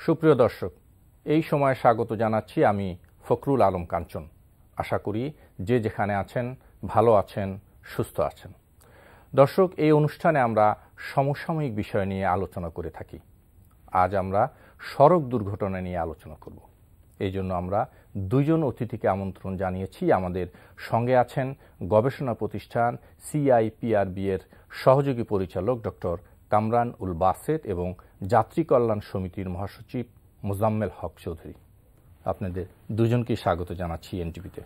সুপ্রিয় দর্শক, এই সময় স্বাগত জানাচ্ছি আমি ফখরুল আলম কাঞ্চন। আশা করি যে যেখানে আছেন ভালো আছেন, সুস্থ আছেন। দর্শক, এই অনুষ্ঠানে আমরা সমসাময়িক বিষয় নিয়ে আলোচনা করে থাকি। আজ আমরা সড়ক দুর্ঘটনা নিয়ে আলোচনা করব। এই জন্য আমরা দুইজন অতিথিকে আমন্ত্রণ জানিয়েছি। আমাদের সঙ্গে আছেন গবেষণা প্রতিষ্ঠান CIPRB এর সহযোগী পরিচালক ডক্টর কামরান উল বাসেত এবং যাত্রী কল্যাণ সমিতির মহাসচিব মোজাম্মেল হক চৌধুরী। আপনাদের দুজনকে স্বাগত জানাচ্ছি এনটিভিতে।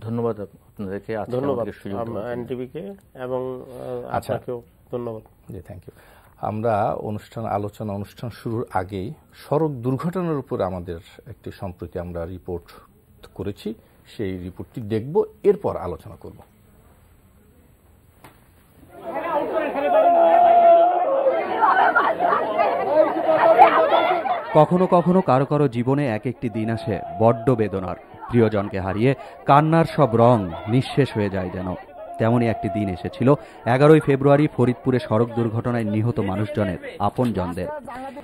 ধন্যবাদ আপনাদেরকে। ধন্যবাদ এনটিভিকে এবং আপনাকেও ধন্যবাদ। জি, থ্যাংক ইউ। আমরা অনুষ্ঠান শুরুর আগেই সড়ক দুর্ঘটনার উপর আমাদের একটি সম্প্রতি আমরা রিপোর্ট করেছি, সেই রিপোর্টটি দেখব, এরপর আলোচনা করব। কখনো কখনো কারো কারো জীবনে এক একটি দিন আসে বড্ড বেদনার। প্রিয়জনকে হারিয়ে কান্নার সব রং নিঃশেষ হয়ে যায় যেন। তেমনই একটি দিন এসেছিল 11ই ফেব্রুয়ারি ফরিদপুরে সড়ক দুর্ঘটনায় নিহত মানুষজনের আপনজনদের।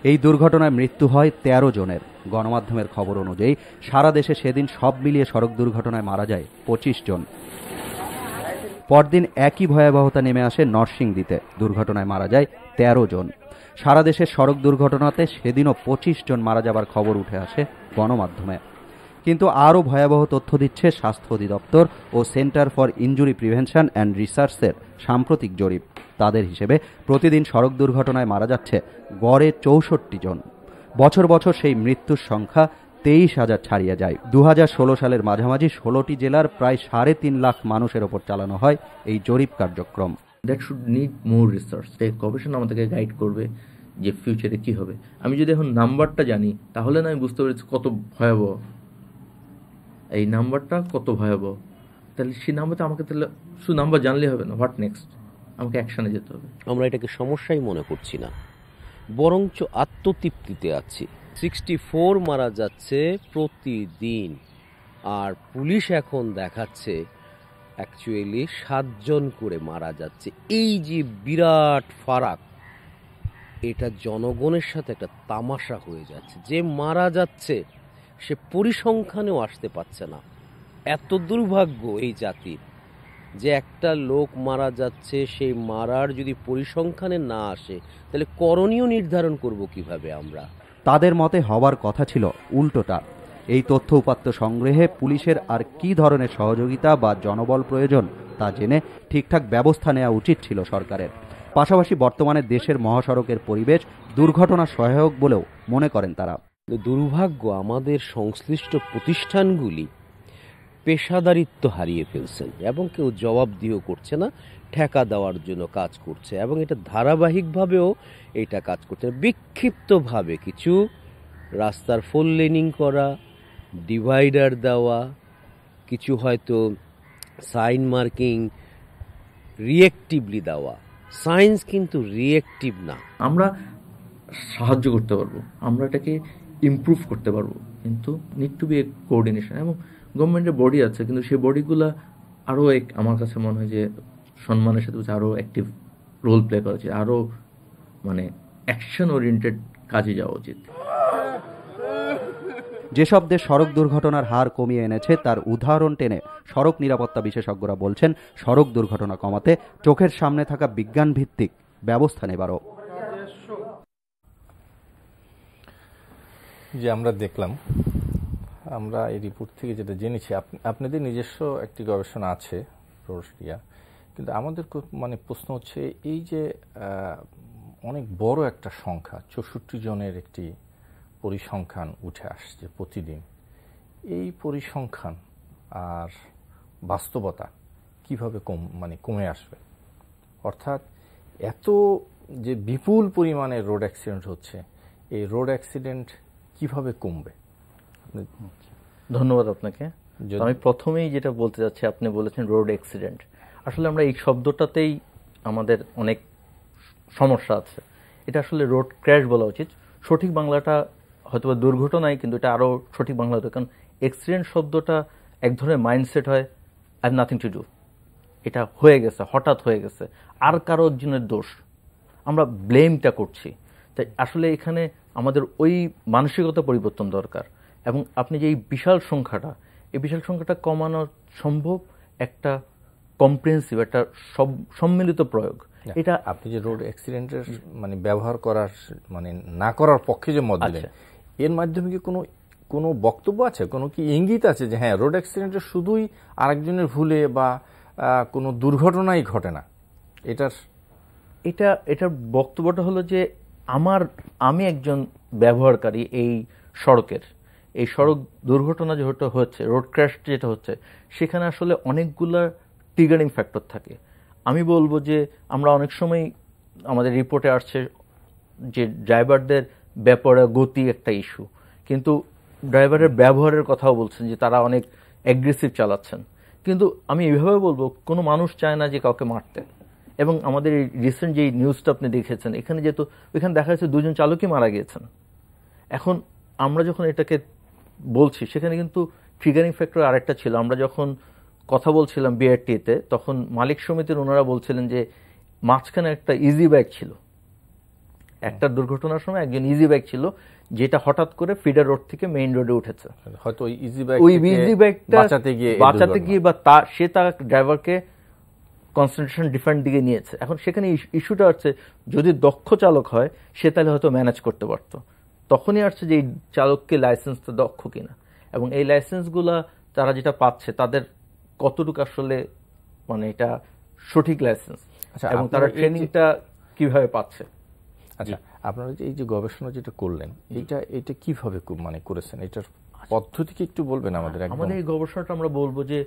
এই দুর্ঘটনায় মৃত্যু হয় 13 জনের। গণমাধ্যমের খবর অনুযায়ী সারা দেশে সেদিন সব মিলিয়ে সড়ক দুর্ঘটনায় মারা যায় 25 জন। পরদিন একই ভয়াবহতা নেমে আসে নরসিংদীতে। দুর্ঘটনায় মারা যায় 13 জন। সারা দেশের সড়ক দুর্ঘটনাতে সেদিনও 25 জন মারা যাবার খবর উঠে আসে গণমাধ্যমে। কিন্তু আরও ভয়াবহ তথ্য দিচ্ছে স্বাস্থ্য অধিদপ্তর ও centre for injury prevention and রিসার্চের সাম্প্রতিক জরিপ। তাদের হিসেবে প্রতিদিন সড়ক দুর্ঘটনায় মারা যাচ্ছে গড়ে 64 জন। বছর বছর সেই মৃত্যুর সংখ্যা 23,000 ছাড়িয়ে যায়। 2016 সালের মাঝামাঝি 16টি জেলার প্রায় 3.5 লাখ মানুষের ওপর চালানো হয় এই জরিপ কার্যক্রম। That should need more research. এই গবেষণা আমাদেরকে গাইড করবে যে ফিউচারে কি হবে। আমি যদি এখন নাম্বারটা জানি তাহলে না আমি বুঝতে পেরেছি কত ভয়াবহ এই নাম্বারটা, কত ভয়াবহ। তাহলে সেই নাম্বারটা আমাকে, তাহলে শুধু নাম্বার জানলে হবে না, হোয়াট নেক্সট, আমাকে অ্যাকশনে যেতে হবে। আমরা এটাকে সমস্যাই মনে করছি না, বরঞ্চ আত্মতৃপ্তিতে আছি। 64 মারা যাচ্ছে প্রতিদিন, আর পুলিশ এখন দেখাচ্ছে অ্যাকচুয়ালি 7 জন করে মারা যাচ্ছে। এই যে বিরাট ফারাক, এটা জনগণের সাথে একটা তামাশা হয়ে যাচ্ছে। যে মারা যাচ্ছে সে পরিসংখ্যানেও আসতে পারছে না। এত দুর্ভাগ্য এই জাতির যে একটা লোক মারা যাচ্ছে, সেই মারার যদি পরিসংখ্যানে না আসে তাহলে করণীয় নির্ধারণ করব কিভাবে আমরা? তাদের মতে হওয়ার কথা ছিল উল্টোটা। এই তথ্য উপাত্ত সংগ্রহে পুলিশের আর কি ধরনের সহযোগিতা বা জনবল প্রয়োজন তা জেনে ঠিকঠাক ব্যবস্থা নেওয়া উচিত ছিল সরকারের। পাশাপাশি বর্তমানে দেশের মহাসড়কের পরিবেশ দুর্ঘটনা সহায়ক বলেও মনে করেন তারা। দুর্ভাগ্য, আমাদের সংশ্লিষ্ট প্রতিষ্ঠানগুলি পেশাদারিত্ব হারিয়ে ফেলছেন এবং কেউ জবাবদিহিও করছে না, ঠেকা দেওয়ার জন্য কাজ করছে এবং এটা ধারাবাহিকভাবেও এটা কাজ করছে। বিক্ষিপ্তভাবে কিছু রাস্তার ফোর লেনিং করা, ডিভাইডার দেওয়া, কিছু হয়তো সাইন মার্কিং রিয়েক্টিভলি দেওয়া। সায়েন্স কিন্তু রিয়েক্টিভ না। আমরা সাহায্য করতে পারবো, আমরা এটাকে ইমপ্রুভ করতে পারবো, কিন্তু need to be a coordination. এবং গভর্নমেন্টের বডি আছে, কিন্তু সেই বডিগুলো আরও আমার কাছে মনে হয় যে সম্মানের সাথে আরও অ্যাক্টিভ রোল প্লে করা উচিত, আরও অ্যাকশন ওরিয়েন্টেড কাজে যাওয়া উচিত। যেসব দেশ সড়ক দুর্ঘটনার হার কমিয়ে এনেছে তার উদাহরণ টেনে সড়ক নিরাপত্তা বিশেষজ্ঞরা বলছেন সড়ক দুর্ঘটনা কমাতে চোখের সামনে থাকা বিজ্ঞান ভিত্তিক ব্যবস্থা নেবারও। যে আমরা দেখলাম, আমরা এই রিপোর্ট থেকে যেটা জেনেছি, আপনাদের নিজস্ব একটি গবেষণা আছে প্রক্রিয়া, কিন্তু আমাদের প্রশ্ন হচ্ছে এই যে অনেক বড় একটা সংখ্যা, 64 জনের একটি পরিসংখ্যান উঠে আসছে প্রতিদিন, এই পরিসংখ্যান আর বাস্তবতা কিভাবে কমে আসবে? অর্থাৎ এত যে বিপুল পরিমাণে রোড অ্যাক্সিডেন্ট হচ্ছে, এই রোড অ্যাক্সিডেন্ট কিভাবে কমবে? ধন্যবাদ আপনাকে। আমি প্রথমেই যেটা বলতে চাচ্ছি, আপনি বলেছেন রোড অ্যাক্সিডেন্ট। আসলে আমরা এই শব্দটাতেই আমাদের অনেক সমস্যা আছে। এটা আসলে রোড ক্র্যাশ বলা উচিত। সঠিক বাংলাটা হয়তো দুর্ঘটনাই, কিন্তু এটা আরও সঠিক বাংলা হতো, কারণ অ্যাক্সিডেন্ট শব্দটা এক ধরনের মাইন্ডসেট হয়, I have nothing to do, এটা হয়ে গেছে, হঠাৎ হয়ে গেছে, আর কারো একজনের দোষ, আমরা ব্লেমটা করছি। তাই আসলে এখানে আমাদের ওই মানসিকতা পরিবর্তন দরকার। এবং আপনি যে এই বিশাল সংখ্যাটা কমানো সম্ভব একটা কম্প্রিহেন্সিভ, একটা সম্মিলিত প্রয়োগ। এটা আপনি যে রোড অ্যাক্সিডেন্টের মানে ব্যবহার করার মানে না করার পক্ষে যে মত দিলেন, এর মাধ্যমে কি কোনো বক্তব্য আছে, কোনো কি ইঙ্গিত আছে যে হ্যাঁ রোড অ্যাক্সিডেন্টে শুধুই আরেকজনের ভুলে বা কোনো দুর্ঘটনাই ঘটে না? এটার বক্তব্যটা হলো যে আমি একজন ব্যবহারকারী এই সড়ক দুর্ঘটনা যেটা হচ্ছে, রোড ক্র্যাশ যেটা হচ্ছে, সেখানে আসলে অনেকগুলা ট্রিগারিং ফ্যাক্টর থাকে। আমি বলবো যে আমরা অনেক সময় আমাদের রিপোর্টে আসছে যে ড্রাইভারদের ব্যাপারে গতি একটা ইস্যু, কিন্তু ড্রাইভারের ব্যবহারের কথাও বলছেন যে তারা অনেক অ্যাগ্রেসিভ চালাচ্ছেন। কিন্তু আমি এইভাবে বলবো, কোনো মানুষ চায় না যে কাউকে মারতে। এবং আমাদের এই রিসেন্ট যে নিউজটা আপনি দেখেছেন, এখানে যেহেতু ওইখানে দেখা যাচ্ছে 2জন চালকই মারা গিয়েছেন। এখন আমরা যখন এটাকে বলছি, সেখানে কিন্তু ট্রিগারিং ফ্যাক্টর আরেকটা ছিল। আমরা যখন কথা বলছিলাম বিআরটিতে, তখন মালিক সমিতির ওনারা বলছিলেন যে মাঝখানে একটা ইজি বাইক ছিল, একটা দুর্ঘটনার সময় একজন ইজি বাইক ছিল, যেটা হঠাৎ করে ফিডার রোড থেকে মেইন রোডে উঠেছে। হয়তো ওই ইজি বাইকটা বাঁচাতে গিয়ে বা সে তার ড্রাইভারকে কনসেন্ট্রেশন ডিফারেন্ট দিকে নিয়েছে। এখন সেখানে ইস্যুটা হচ্ছে, যদি দক্ষ চালক হয় সে তাহলে হয়তো ম্যানেজ করতে পারতো। তখনই আসছে যে এই চালককে লাইসেন্সটা দক্ষ কিনা, এবং এই লাইসেন্সগুলা তারা যেটা পাচ্ছে তাদের কতটুকু আসলে মানে এটা সঠিক লাইসেন্স, এবং তারা ট্রেনিংটা কিভাবে পাচ্ছে। আচ্ছা, আপনারা এই যে গবেষণা যেটা করলেন, এটা কিভাবে মানে করেছেন, এটার পদ্ধতি কি একটু বলবেন আমাদের? আমাদের এই গবেষণাটা আমরা বলবো যে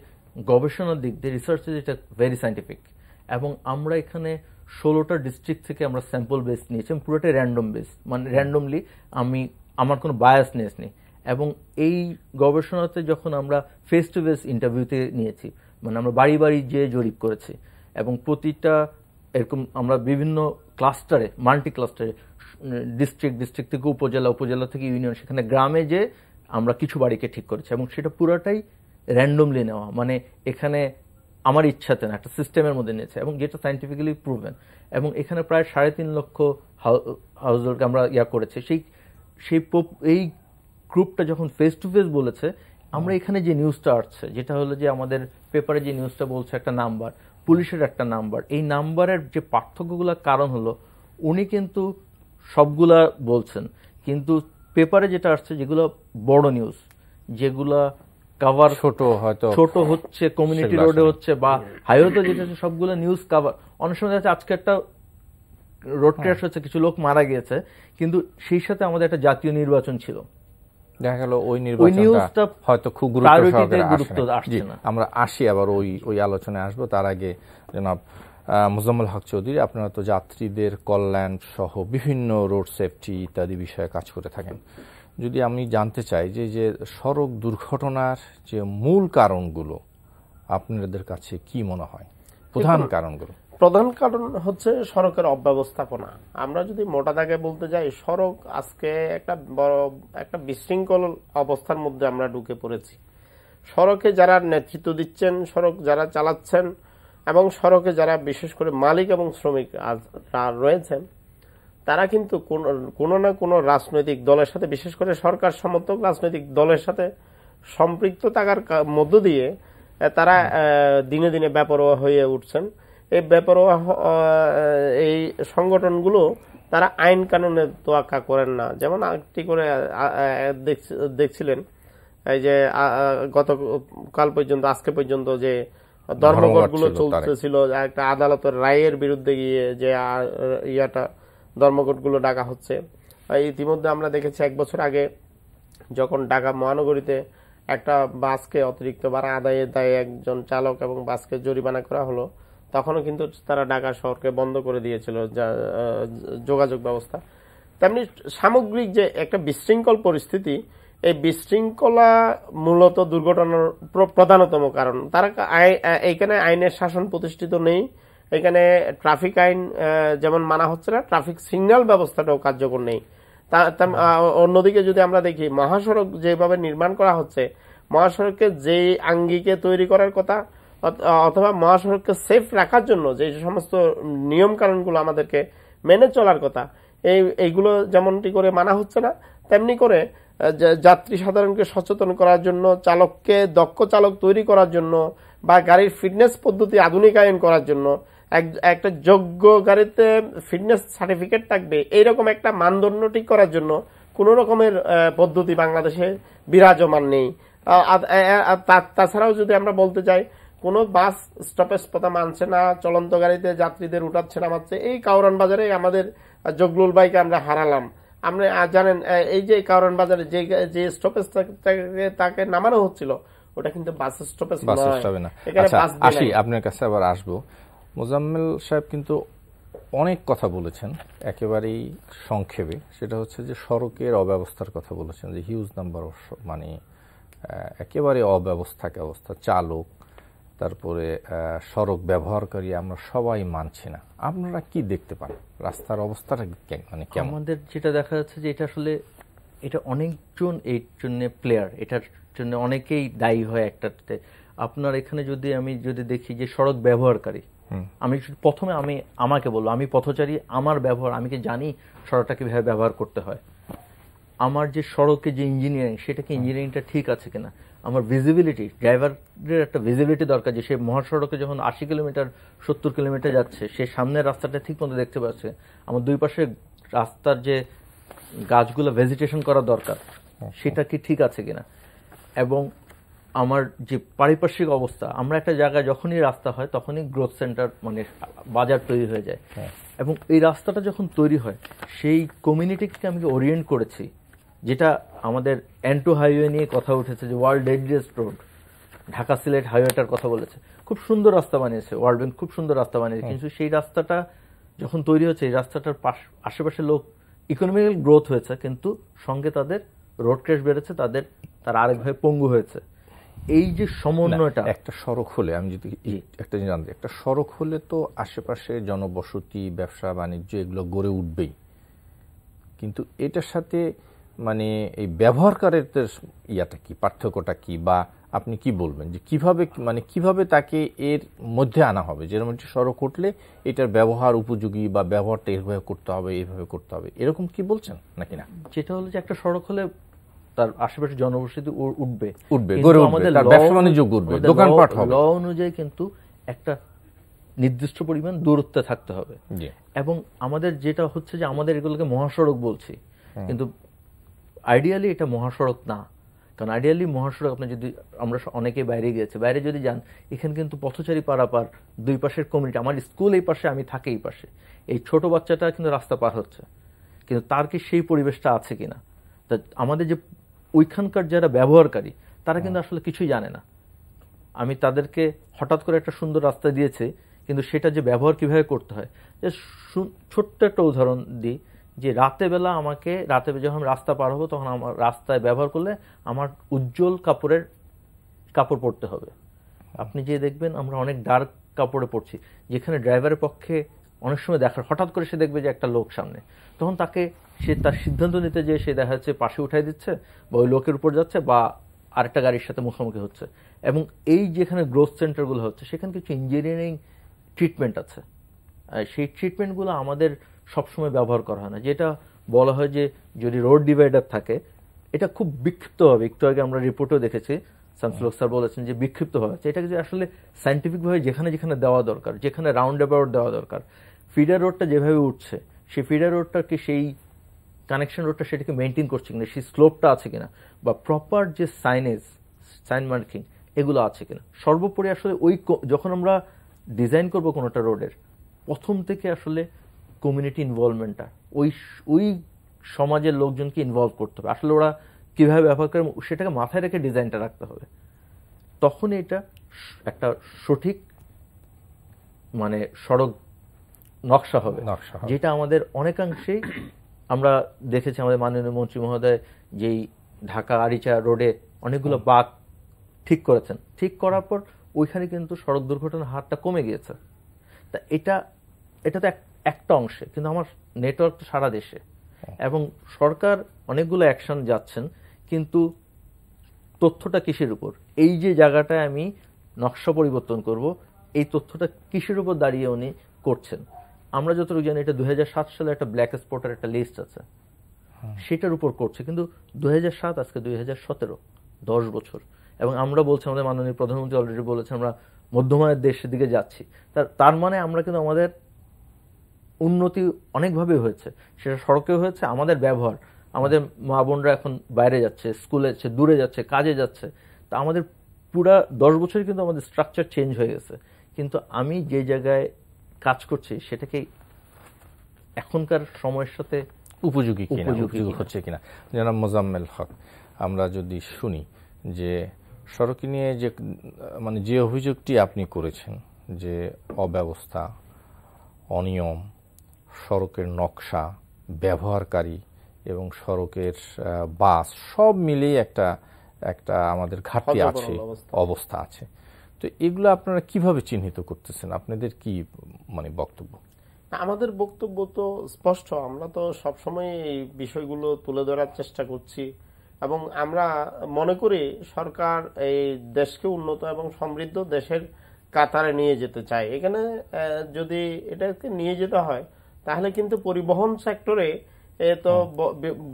গবেষণার দিক দিয়ে রিসার্চ এটা ভেরি সাইন্টিফিক, এবং আমরা এখানে 16টা ডিস্ট্রিক্ট থেকে আমরা স্যাম্পল বেস নিয়েছি, পুরোটাই র্যান্ডম বেস, মানে র্যান্ডমলি, আমার কোনো বায়াসনেস নেই। এবং এই গবেষণাতে যখন আমরা ফেস টু ফেস ইন্টারভিউতে নিয়েছি, মানে আমরা বাড়ি বাড়ি যে জরিপ করেছি, এবং প্রতিটা এরকম আমরা বিভিন্ন ক্লাস্টারে, মাল্টি ক্লাস্টারে, ডিস্ট্রিক্ট থেকে উপজেলা থেকে ইউনিয়ন, সেখানে গ্রামে যে আমরা কিছু বাড়িকে ঠিক করেছি, এবং সেটা পুরোটাই র্যান্ডমলি নেওয়া, মানে এখানে আমার ইচ্ছাতে না, একটা সিস্টেমের মধ্যে নিয়েছে, এবং যেটা সাইন্টিফিক্যালি প্রুভেন। এবং এখানে প্রায় 3.5 লক্ষ হাউসহোল্ডকে আমরা করেছি। এই গ্রুপটা যখন ফেস টু ফেস বলেছে, আমরা এখানে যে নিউজটা আসছে, যেটা হলো যে আমাদের পেপারে যে নিউজটা বলছে একটা নাম্বার, পুলিশের একটা নাম্বার, এই নাম্বারের যে পার্থক্যগুলোর কারণ হলো উনি কিন্তু সবগুলা বলছেন, কিন্তু পেপারে যেটা আসছে যেগুলো বড় নিউজ, যেগুলা কভার ছোট হচ্ছে, কমিউনিটি রোডে হচ্ছে বা হাইওয়েতে যেটা হচ্ছে, সবগুলো নিউজ কভার। অনেক সময় আছে আজকে একটা রোড ক্র্যাশ হচ্ছে, কিছু লোক মারা গিয়েছে, কিন্তু সেই সাথে আমাদের একটা জাতীয় নির্বাচন ছিল, দেখা গেল ওই নির্বাচনটা হয়তো খুব গুরুত্ব আসছে না। আমরা আসি আবার ওই আলোচনায় আসবো। তার আগে জনাব মুজাম্মেল হক চৌধুরী, আপনারা তো যাত্রীদের কল্যাণ সহ বিভিন্ন রোড সেফটি ইত্যাদি বিষয়ে কাজ করে থাকেন। যদি আমি জানতে চাই যে সড়ক দুর্ঘটনার যে মূল কারণগুলো আপনাদের কাছে কি মনে হয়, প্রধান কারণগুলো? প্রধান কারণ হচ্ছে সড়কের অব্যবস্থাপনা। আমরা যদি মোটা দাগে বলতে যাই, সড়ক আজকে একটা বিশৃঙ্খল অবস্থার মধ্যে আমরা ঢুকে পড়েছি। সড়কে যারা নেতৃত্ব দিচ্ছেন, সড়ক যারা চালাচ্ছেন, এবং সড়কে যারা বিশেষ করে মালিক এবং শ্রমিক রয়েছেন, তারা কিন্তু কোনো না কোনো রাজনৈতিক দলের সাথে, বিশেষ করে সরকার সমর্থক রাজনৈতিক দলের সাথে সম্পৃক্ত থাকার মধ্য দিয়ে তারা দিনে দিনে বেপরোয়া হয়ে উঠছেন। এই বেপরোয়া এই সংগঠনগুলো তারা আইন কানুনের তোয়াক্কা করেন না। যেমন একটি করে দেখছিলেন, এই যে গতকাল পর্যন্ত, আজকে পর্যন্ত যে ধর্মঘটগুলো চলতেছিল, একটা আদালতের রায়ের বিরুদ্ধে গিয়ে যে ধর্মঘটগুলো ডাকা হচ্ছে। ইতিমধ্যে আমরা দেখেছি 1 বছর আগে যখন ঢাকা মহানগরীতে একটা বাসকে অতিরিক্ত ভাড়া আদায়ের দায়ে একজন চালক এবং বাসকে জরিমানা করা হলো, তখনও কিন্তু তারা ঢাকা শহরকে বন্ধ করে দিয়েছিল যোগাযোগ ব্যবস্থা। তেমনি সামগ্রিক যে একটা বিশৃঙ্খল পরিস্থিতি, এই বিশৃঙ্খলা মূলত দুর্ঘটনার প্রধানতম কারণ। তারা এইখানে আইনের শাসন প্রতিষ্ঠিত নেই, এখানে ট্রাফিক আইন যেমন মানা হচ্ছে না, ট্রাফিক সিগন্যাল ব্যবস্থাটাও কার্যকর নেই। অন্যদিকে যদি আমরা দেখি, মহাসড়ক যেভাবে নির্মাণ করা হচ্ছে, মহাসড়ককে যে আঙ্গিকে তৈরি করার কথা, অথবা মহাসড়ককে সেফ রাখার জন্য যে সমস্ত নিয়ম কানুনগুলো আমাদেরকে মেনে চলার কথা, এইগুলো যেমনটি করে মানা হচ্ছে না, তেমনি করে যাত্রী সাধারণকে সচেতন করার জন্য, চালককে দক্ষ চালক তৈরি করার জন্য বা গাড়ির ফিটনেস পদ্ধতি আধুনিকায়ন করার জন্য, একটা যোগ্য গাড়িতে ফিটনেস সার্টিফিকেট থাকবে এইরকম একটা মানদণ্ড ঠিক করার জন্য কোন রকমের পদ্ধতি বাংলাদেশে বিরাজমান নেই। তাছাড়াও যদি আমরা বলতে চাই, কোন বাস স্টপেজ প্রথা মানছে না, চলন্ত গাড়িতে যাত্রীদের উঠাচ্ছে নামাচ্ছে। এই কাউরান বাজারে আমাদের জগলুল ভাইকে আমরা হারালাম। আপনি জানেন এই যে কাউরান বাজারে যে স্টপেজ তাকে নামানো হচ্ছিল ওটা কিন্তু বাস স্টপেজ না। আসি আপনার কাছে আবার আসবো। মোজাম্মেল সাহেব কিন্তু অনেক কথা বলেছেন একেবারেই সংক্ষেপে, সেটা হচ্ছে যে সড়কের অব্যবস্থার কথা বলেছেন, যে হিউজ নাম্বার অফ মানে একেবারে অবস্থা, চালক, তারপরে সড়ক ব্যবহারকারী আমরা সবাই মানছি না। আপনারা কি দেখতে পান রাস্তার অবস্থাটা মানে কেমন? আমাদের যেটা দেখা যাচ্ছে যে এটা আসলে এটা অনেকজন এই জন্য প্লেয়ার, এটার জন্য অনেকেই দায়ী হয় একটাতে। আপনার এখানে আমি যদি দেখি যে সড়ক ব্যবহারকারী, আমি প্রথমে আমাকে বলবো, আমি পথচারী, আমার ব্যবহার, আমি কি জানি সড়কটা কিভাবে ব্যবহার করতে হয়, আমার যে সড়কে যে ইঞ্জিনিয়ারিং, সেটা কি ইঞ্জিনিয়ারিংটা ঠিক আছে কিনা, আমার ভিজিবিলিটি, ড্রাইভারের একটা ভিজিবিলিটি দরকার, যে সে মহাসড়কে যখন 80 কিলোমিটার 70 কিলোমিটার যাচ্ছে, সে সামনের রাস্তাটা ঠিক মতো দেখতে পাচ্ছে, আমার দুই পাশে রাস্তার যে গাছগুলো ভেজিটেশন করা দরকার সেটা কি ঠিক আছে কিনা, এবং আমার যে পারিপার্শ্বিক অবস্থা, আমরা একটা জায়গায় যখনই রাস্তা হয় তখনই গ্রোথ সেন্টার মানে বাজার তৈরি হয়ে যায়, এবং এই রাস্তাটা যখন তৈরি হয় সেই কমিউনিটিকে আমি ওরিয়েন্ট করেছি, যেটা আমাদের এন্টো হাইওয়ে নিয়ে কথা উঠেছে, যে world deadliest road, Dhaka Sylhet হাইওয়েটার কথা বলেছে, খুব সুন্দর রাস্তা বানিয়েছে ওয়ার্ল্ড ব্যাংক, খুব সুন্দর রাস্তা বানিয়েছে, কিন্তু সেই রাস্তাটা যখন তৈরি হচ্ছে, এই রাস্তাটার আশেপাশে লোক ইকোনমিক্যাল গ্রোথ হয়েছে, কিন্তু সঙ্গে তাদের রোড ক্র্যাশ বেড়েছে, তারা আরেকভাবে পঙ্গু হয়েছে। এই যে সমন্বয়টা, একটা সড়ক হলে, আমি যদি একটা জিনিস জানতে, একটা সড়ক হলে তো আশেপাশে জনবসতি, ব্যবসা বাণিজ্য এগুলো গড়ে উঠবেই, কিন্তু এটার সাথে মানে এই ব্যবহারকারীদের ইয়াটা কি, পার্থক্যটা কি, বা আপনি কি বলবেন যে কিভাবে তাকে এর মধ্যে আনা হবে, যেরকম একটি সড়ক উঠলে এটার ব্যবহার উপযোগী বা ব্যবহারটা এইভাবে করতে হবে, এরকম কি বলছেন নাকি না? যেটা হলো যে একটা সড়ক হলে তার আশেপাশে জনবসতি উঠবে, আমাদের ব্যবসা বাণিজ্য উঠবে, দোকানপাট হবে, ল অনুযায়ী কিন্তু একটা নির্দিষ্ট পরিমাণ দূরত্বে থাকতে হবে। এবং আমাদের যেটা হচ্ছে যে আমাদের এগুলোকে মহাসড়ক বলছি, কিন্তু আইডিয়ালি এটা মহাসড়ক না। কারণ আইডিয়ালি মহাসড়ক, আপনি যদি, আমরা অনেকে বাইরে গিয়েছে, বাইরে যদি যান, এখানে কিন্তু পথচারী পারাপার, দুই পাশের কমিউনিটি, আমার স্কুল এই পাশে, আমি থাকি এই পাশে, এই ছোট বাচ্চাটা কিন্তু রাস্তা পার হচ্ছে, কিন্তু তার কি সেই পরিবেশটা আছে কিনা, তা আমাদের যে ওইখানকার যারা ব্যবহারকারী তারা কিন্তু আসলে কিছুই জানে না। আমি তাদেরকে হঠাৎ করে একটা সুন্দর রাস্তা দিয়েছে, কিন্তু সেটা যে ব্যবহার কিভাবে করতে হয়, যে ছোট্ট একটা উদাহরণ দিই, যে রাতে বেলা যখন রাস্তা পার হবো, তখন আমার রাস্তায় ব্যবহার করলে আমার উজ্জ্বল কাপড় পরতে হবে। আপনি যে দেখবেন আমরা অনেক ডার্ক কাপড়ে পড়ছি, যেখানে ড্রাইভারের পক্ষে অনেক সময় হঠাৎ করে সে দেখবে যে একটা লোক সামনে, তখন সে তার সিদ্ধান্ত নিতে, যে সে দেখা যাচ্ছে পাশে উঠাই দিচ্ছে, বা ওই লোকের উপর যাচ্ছে, বা আরেকটা গাড়ির সাথে মুখোমুখি হচ্ছে। এবং এই যেখানে গ্রোথ সেন্টারগুলো হচ্ছে, সেখানে কিছু ইঞ্জিনিয়ারিং ট্রিটমেন্ট আছে, সেই ট্রিটমেন্টগুলো আমাদের সবসময় ব্যবহার করা হয় না। যেটা বলা হয় যে যদি রোড ডিভাইডার থাকে, এটা খুব বিক্ষিপ্ত হবে, একটু আগে আমরা রিপোর্টেও দেখেছি, শামসুল হক স্যার বলেছেন যে বিক্ষিপ্ত হচ্ছে, এটাকে যে আসলে সায়েন্টিফিকভাবে যেখানে দেওয়া দরকার, যেখানে রাউন্ড অ্যাবাউট দেওয়া দরকার, ফিডার রোডটা যেভাবে উঠছে, সেই ফিডার রোডটাকে, সেই কানেকশন রোডটা সেটাকে মেনটেন করছে কিনা, সেই স্লোপটা আছে কিনা, বা প্রপার যে সাইন মার্কিং এগুলো আছে কিনা। সর্বোপরি আসলে যখন আমরা ডিজাইন করব কোনোটা রোডের, প্রথম থেকে আসলে কমিউনিটি ইনভলভমেন্টটা, ওই সমাজের লোকজনকে ইনভলভ করতে হবে। আসলে ওরা কিভাবে ব্যবহার করে সেটাকে মাথায় রেখে ডিজাইনটা রাখতে হবে, তখন এটা একটা সঠিক মানে সড়ক নকশা হবে, যেটা আমাদের অনেকাংশেই আমরা দেখেছি। আমাদের মাননীয় মন্ত্রী মহোদয় যেই ঢাকা আরিচা রোডে অনেকগুলো বাঁক ঠিক করেছেন, ঠিক করার পর ওইখানে কিন্তু সড়ক দুর্ঘটনার হারটা কমে গিয়েছে। তা এটা তো একটা অংশে, কিন্তু আমার নেটওয়ার্ক তো সারা দেশে, এবং সরকার অনেকগুলো অ্যাকশন যাচ্ছেন, কিন্তু তথ্যটা কিসের উপর, এই যে জায়গাটায় আমি নকশা পরিবর্তন করব, এই তথ্যটা কিসের উপর দাঁড়িয়ে উনি করছেন। আমরা যতটুকু জানি এটা 2007 সালে একটা ব্ল্যাক স্পটের একটা লিস্ট আছে, সেটার উপর করছে। কিন্তু 2007 আজকে 2017, 10 বছর। এবং আমরা বলছি, আমাদের মাননীয় প্রধানমন্ত্রী অলরেডি বলেছেন আমরা মধ্যমায়ের দেশের দিকে যাচ্ছি। তার মানে আমরা কিন্তু আমাদের উন্নতি অনেকভাবে হয়েছে, সেটা সড়কেও হয়েছে, আমাদের ব্যবহার, আমাদের মা বোনরা এখন বাইরে যাচ্ছে, স্কুলে যাচ্ছে, দূরে যাচ্ছে, কাজে যাচ্ছে। তা আমাদের পুরা 10 বছরে কিন্তু আমাদের স্ট্রাকচার চেঞ্জ হয়ে গেছে। কিন্তু আমি যে জায়গায় কাজ করছি সেটাকে এখনকার সময়ের সাথে উপযোগী হচ্ছে কিনা। জনাব মোজাম্মেল হক, আমরা যদি শুনি যে সড়ক নিয়ে যে মানে যে অভিযোগটি আপনি করেছেন যে অব্যবস্থা, অনিয়ম, সড়কের নকশা, ব্যবহারকারী এবং সড়কের বাস সব মিলিয়ে একটা আমাদের ঘাটতি আছে, অবস্থা আছে, তো এগুলো আপনারা কিভাবে চিহ্নিত করতেছেন? আপনাদের কি মানে বক্তব্য? আমাদের বক্তব্য তো স্পষ্ট, আমরা তো সবসময় এই বিষয়গুলো তুলে ধরার চেষ্টা করছি এবং আমরা মনে করি সরকার এই দেশকে উন্নত এবং সমৃদ্ধ দেশের কাতারে নিয়ে যেতে চায়। এখানে যদি এটাকে নিয়ে যেতে হয় তাহলে কিন্তু পরিবহন সেক্টরে তো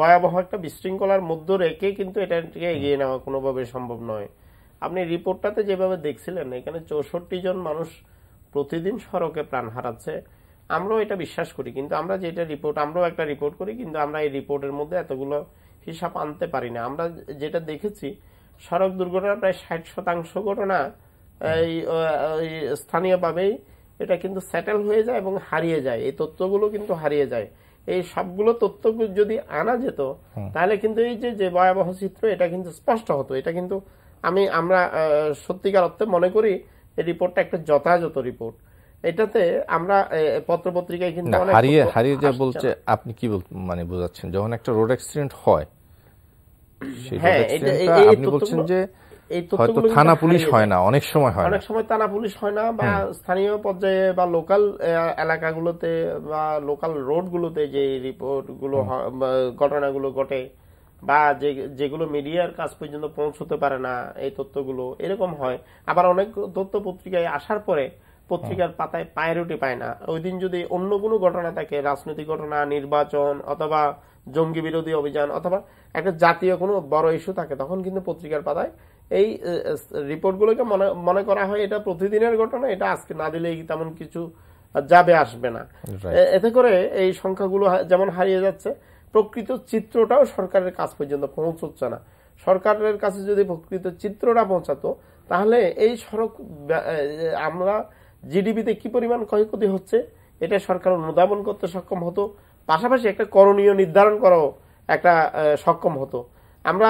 ভয়াবহ একটা বিশৃঙ্খলার মধ্যে রেখে কিন্তু এটাকে এগিয়ে নেওয়া কোনোভাবে সম্ভব নয়। আপনি রিপোর্টটাতে যেভাবে দেখছিলেন, এখানে 64 জন মানুষ প্রতিদিন সড়কে প্রাণ হারাচ্ছে, আমরাও এটা বিশ্বাস করি। কিন্তু আমরা যেটা রিপোর্ট, আমরাও একটা রিপোর্ট করি, কিন্তু আমরা এই রিপোর্টের মধ্যে এতগুলো হিসাব আনতে পারি না। আমরা যেটা দেখেছি, সড়ক দুর্ঘটনা প্রায় 60% ঘটনা এই স্থানীয়ভাবেই এটা কিন্তু সেটেল হয়ে যায় এবং হারিয়ে যায়। এই তথ্যগুলো কিন্তু হারিয়ে যায়। এই সবগুলো তথ্য যদি আনা যেত তাহলে কিন্তু এই যে ভয়াবহ চিত্র এটা কিন্তু স্পষ্ট হতো। এটা কিন্তু আমরা সত্যিকার অর্থে মনে করি এই রিপোর্টটা একটা যথাযথ রিপোর্ট। এটাতে আমরা পত্রপত্রিকায় কিন্তু হারিয়ে যায় বলছে, আপনি কি মানে বোঝাচ্ছেন? যখন একটা রোড অ্যাক্সিডেন্ট হয়, আপনি বলছেন যে হয়তো থানা পুলিশ হয় না, অনেক সময় থানা পুলিশ হয় না, বা স্থানীয় পর্যায়ে বা লোকাল এলাকাগুলোতে বা লোকাল রোডগুলোতে যে রিপোর্টগুলো ঘটনাগুলো ঘটে বা যেগুলো মিডিয়ার কাছ পর্যন্ত পৌঁছতে পারে না এই তথ্যগুলো, এরকম হয়। আবার অনেক তথ্য পত্রিকায় আসার পরে পত্রিকার পাতায় প্রায়োরিটি পায় না। ওই দিন যদি অন্য কোনো ঘটনা থাকে, রাজনৈতিক ঘটনা, নির্বাচন অথবা জঙ্গি বিরোধী অভিযান অথবা একটা জাতীয় কোনো বড় ইস্যু থাকে, তখন কিন্তু পত্রিকার পাতায় এই রিপোর্টগুলোকে মনে করা হয় এটা প্রতিদিনের ঘটনা, এটা আজকে না দিলে তেমন কিছু যাবে আসবে না। এতে করে এই সংখ্যাগুলো যেমন হারিয়ে যাচ্ছে, প্রকৃত চিত্রটাও সরকারের কাছ পর্যন্ত পৌঁছচ্ছে না। সরকারের কাছে যদি প্রকৃত চিত্রটা পৌঁছাতো তাহলে এই সড়ক আমরা জিডিপিতে কি পরিমাণ ক্ষয়ক্ষতি হচ্ছে এটা সরকার অনুধাবন করতে সক্ষম হতো, পাশাপাশি একটা করণীয় নির্ধারণ করাও একটা সক্ষম হতো। আমরা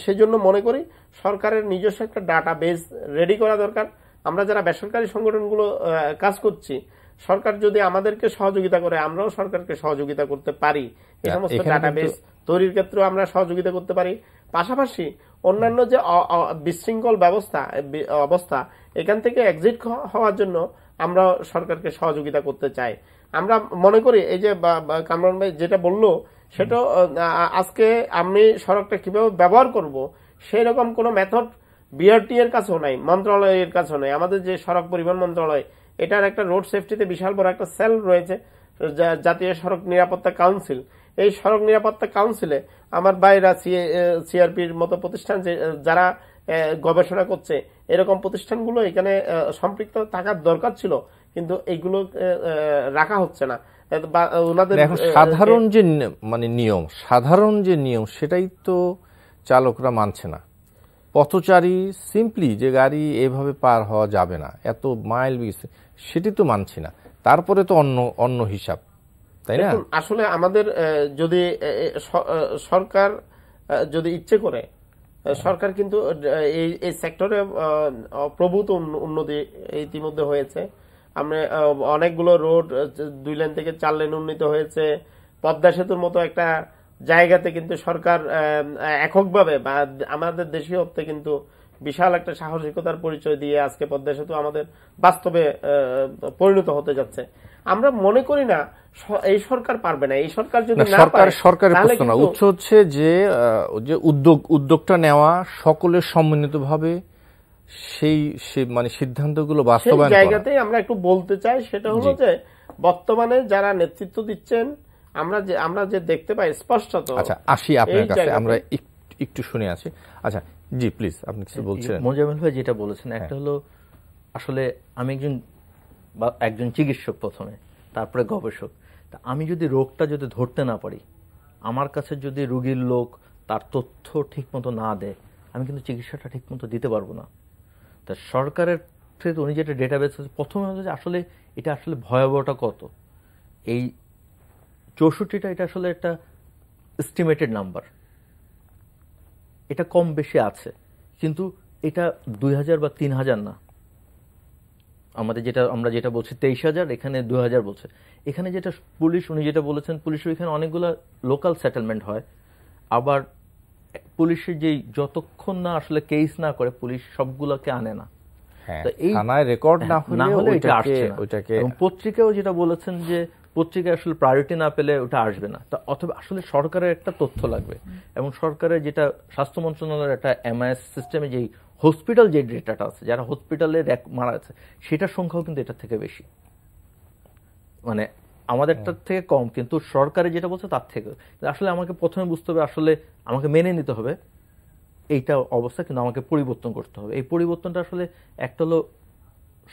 সেই জন্য মনে করি সরকারের নিজস্ব একটা ডাটা বেস রেডি করা দরকার। আমরা যারা বেসরকারি সংগঠনগুলো কাজ করছি, সরকার যদি আমাদেরকে সহযোগিতা করে, আমরাও সরকারকে সহযোগিতা করতে পারি। এই সমস্ত ডাটা বেস তৈরির ক্ষেত্রেও আমরা সহযোগিতা করতে পারি। পাশাপাশি অন্যান্য যে বিশৃঙ্খল অবস্থা, এখান থেকে এক্সিট হওয়ার জন্য আমরা সরকারকে সহযোগিতা করতে চাই। আমরা মনে করি এই যে কামরান ভাই যেটা বললো, সেটা আজকে আমি সড়কটা কিভাবে ব্যবহার করব সেই রকম কোনো মেথড বিআরটি এর কাছেও নাই, মন্ত্রণালয়ের কাছেও নাই। আমাদের যে সড়ক পরিবহন মন্ত্রণালয়, এটার একটা রোড সেফটিতে বিশাল বড় একটা সেল রয়েছে, জাতীয় সড়ক নিরাপত্তা কাউন্সিল। এই সড়ক নিরাপত্তা কাউন্সিলে আমার ভাইরা সিআরপির মতো প্রতিষ্ঠান যারা গবেষণা করছে, এরকম প্রতিষ্ঠানগুলো এখানে সম্পৃক্ত থাকার দরকার ছিল, কিন্তু এইগুলো রাখা হচ্ছে না। সাধারণ যে নিয়ম সেটাই তো চালকরা মানছে না। পথচারী সিম্পলি যে গাড়ি এভাবে পার হওয়া যাবে না, এত মাইল সেটি তো মানছি না, তারপরে তো অন্য হিসাব, তাই না? আসলে আমাদের যদি সরকার যদি ইচ্ছে করে, সরকার কিন্তু এই সেক্টরে প্রভূত উন্নতি ইতিমধ্যে হয়েছে। আমরা অনেকগুলো রোড 2 লেন থেকে 4 লেন উন্নীত হয়েছে। পদ্মা সেতুর মতো একটা জায়গাতে কিন্তু সরকার এককভাবে বা আমাদের দেশীয় অর্থে কিন্তু বিশাল একটা সাহসিকতার পরিচয় দিয়ে আজকে পদ্মা সেতু আমাদের বাস্তবে পরিণত হতে যাচ্ছে। আমরা মনে করি না এই সরকার পারবে না। এই সরকার যদি না পারে, সরকারের প্রশ্ন না, উৎস হচ্ছে যে উদ্যোগটা নেওয়া সকলের সম্মিলিতভাবে সেই মানে সিদ্ধান্তগুলো বাস্তবায়ন করা। জায়গাতেই আমরা একটু বলতে চাই, সেটা হলো যে বর্তমানে যারা নেতৃত্ব দিচ্ছেন আমরা যে দেখতে পাই স্পষ্টত। আচ্ছা, আসি আপনার কাছে, আমরা একটু শুনে আছি। আচ্ছা জি প্লিজ, আপনি কিছু বলছেন। মোজাম্মেল ভাই যেটা বলেছেন, একটা হলো আসলে আমি একজন চিকিৎসক প্রথমে, তারপরে গবেষক। তা আমি যদি রোগটা যদি ধরতে না পারি, আমার কাছে যদি রোগীর লোক তার তথ্য ঠিক মতো না দেয়, আমি কিন্তু চিকিৎসাটা ঠিক মতো দিতে পারবো না। তা সরকারের থেকে উনি যেটা ডেটাবেস আছে, প্রথমে হচ্ছে যে আসলে এটা আসলে ভয়াবহটা কত। এই 64টা এটা আসলে একটা এস্টিমেটেড নাম্বার, এটা কম বেশি আছে, কিন্তু এটা 2000 বা 3000 না। আমরা যেটা বলছি 23000, এখানে 2000 বলছে। এখানে যেটা পুলিশ, উনি যেটা বলেছেন, পুলিশের এখানে অনেকগুলো লোকাল সেটেলমেন্ট হয়। আবার পুলিশের যেই যতক্ষণ না আসলে কেস না করে, পুলিশ সবগুলোকে আনে না। থানায় রেকর্ড না হলে এটা আসছে না। এবং পত্রিকাও যেটা বলেছেন যে পত্রিকায় আসলে প্রায়োরিটি না পেলে ওটা আসবে না। তা অথবা আসলে সরকারের একটা তথ্য লাগবে, এবং সরকারের যেটা স্বাস্থ্য মন্ত্রণালয়ের একটা এমআইএস সিস্টেমে যেই হসপিটাল যে ডেটাটা আছে, যারা হসপিটালে মারা আছে, সেটার সংখ্যাও কিন্তু এটার থেকে বেশি। মানে আমাদেরটার থেকে কম, কিন্তু সরকারে যেটা বলছে তার থেকে। আসলে আমাকে প্রথমে বুঝতে হবে, আসলে আমাকে মেনে নিতে হবে এইটা অবস্থা, কিন্তু আমাকে পরিবর্তন করতে হবে। এই পরিবর্তনটা আসলে একটা হলো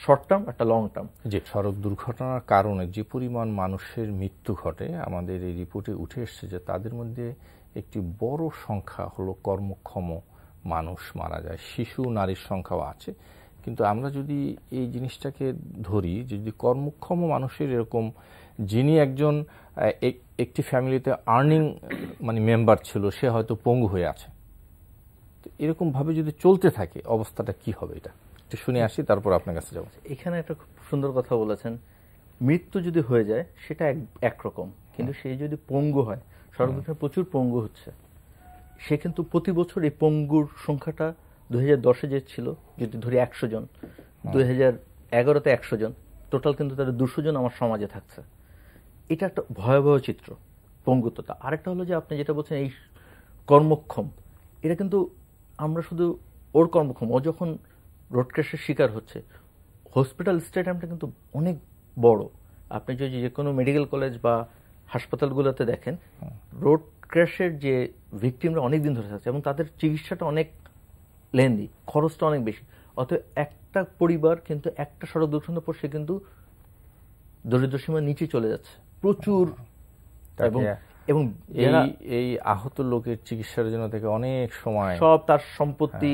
শর্ট টার্ম, একটা লং টার্ম। যে সড়ক দুর্ঘটনার কারণে যে পরিমাণ মানুষের মৃত্যু ঘটে, আমাদের এই রিপোর্টে উঠে এসছে যে তাদের মধ্যে একটি বড় সংখ্যা হলো কর্মক্ষম মানুষ মারা যায়, শিশু নারীর সংখ্যাও আছে। কিন্তু আমরা যদি এই জিনিসটাকে ধরি, যদি কর্মক্ষম মানুষের এরকম, যিনি একজন একটি ফ্যামিলিতে আর্নিং মেম্বার ছিল, সে হয়তো পঙ্গু হয়ে আছে, তো এরকম ভাবে যদি চলতে থাকে অবস্থাটা কি হবে, এটা একটু শুনে আসি, তারপর আপনার কাছে যাবো। এখানে একটা খুব সুন্দর কথা বলেছেন, মৃত্যু যদি হয়ে যায় সেটা একরকম, কিন্তু সে যদি পঙ্গু হয়, সর্বপ্রথম প্রচুর পঙ্গু হচ্ছে, সে কিন্তু প্রতি বছর এই পঙ্গুর সংখ্যাটা 2010-এ যে ছিল, যদি ধরি 100 জন, 2011-তে 100 জন, টোটাল কিন্তু তাদের 200 জন আমার সমাজে থাকছে। এটা একটা ভয়াবহ চিত্র, পঙ্গুত্বতা। আরেকটা হলো যে আপনি যেটা বলছেন এই কর্মক্ষম, এটা কিন্তু আমরা শুধু ওর কর্মক্ষম, ও যখন রোড ক্র্যাশের শিকার হচ্ছে, হসপিটাল স্টেডিয়ামটা কিন্তু অনেক বড়। আপনি যদি যে কোনো মেডিকেল কলেজ বা হাসপাতালগুলোতে দেখেন, রোড ক্র্যাশের যে ভিকটিমরা অনেক দিন ধরে থাকছে, এবং তাদের চিকিৎসাটা অনেক লেন্দি, খরচটা অনেক বেশি। অতএব একটা পরিবার কিন্তু একটা সড়ক দুর্ঘটনার পর সে কিন্তু দরিদ্র সীমার নিচে চলে যাচ্ছে প্রচুর। এবং এই আহত লোকের চিকিৎসার জন্য থেকে অনেক সময় সব তার সম্পত্তি,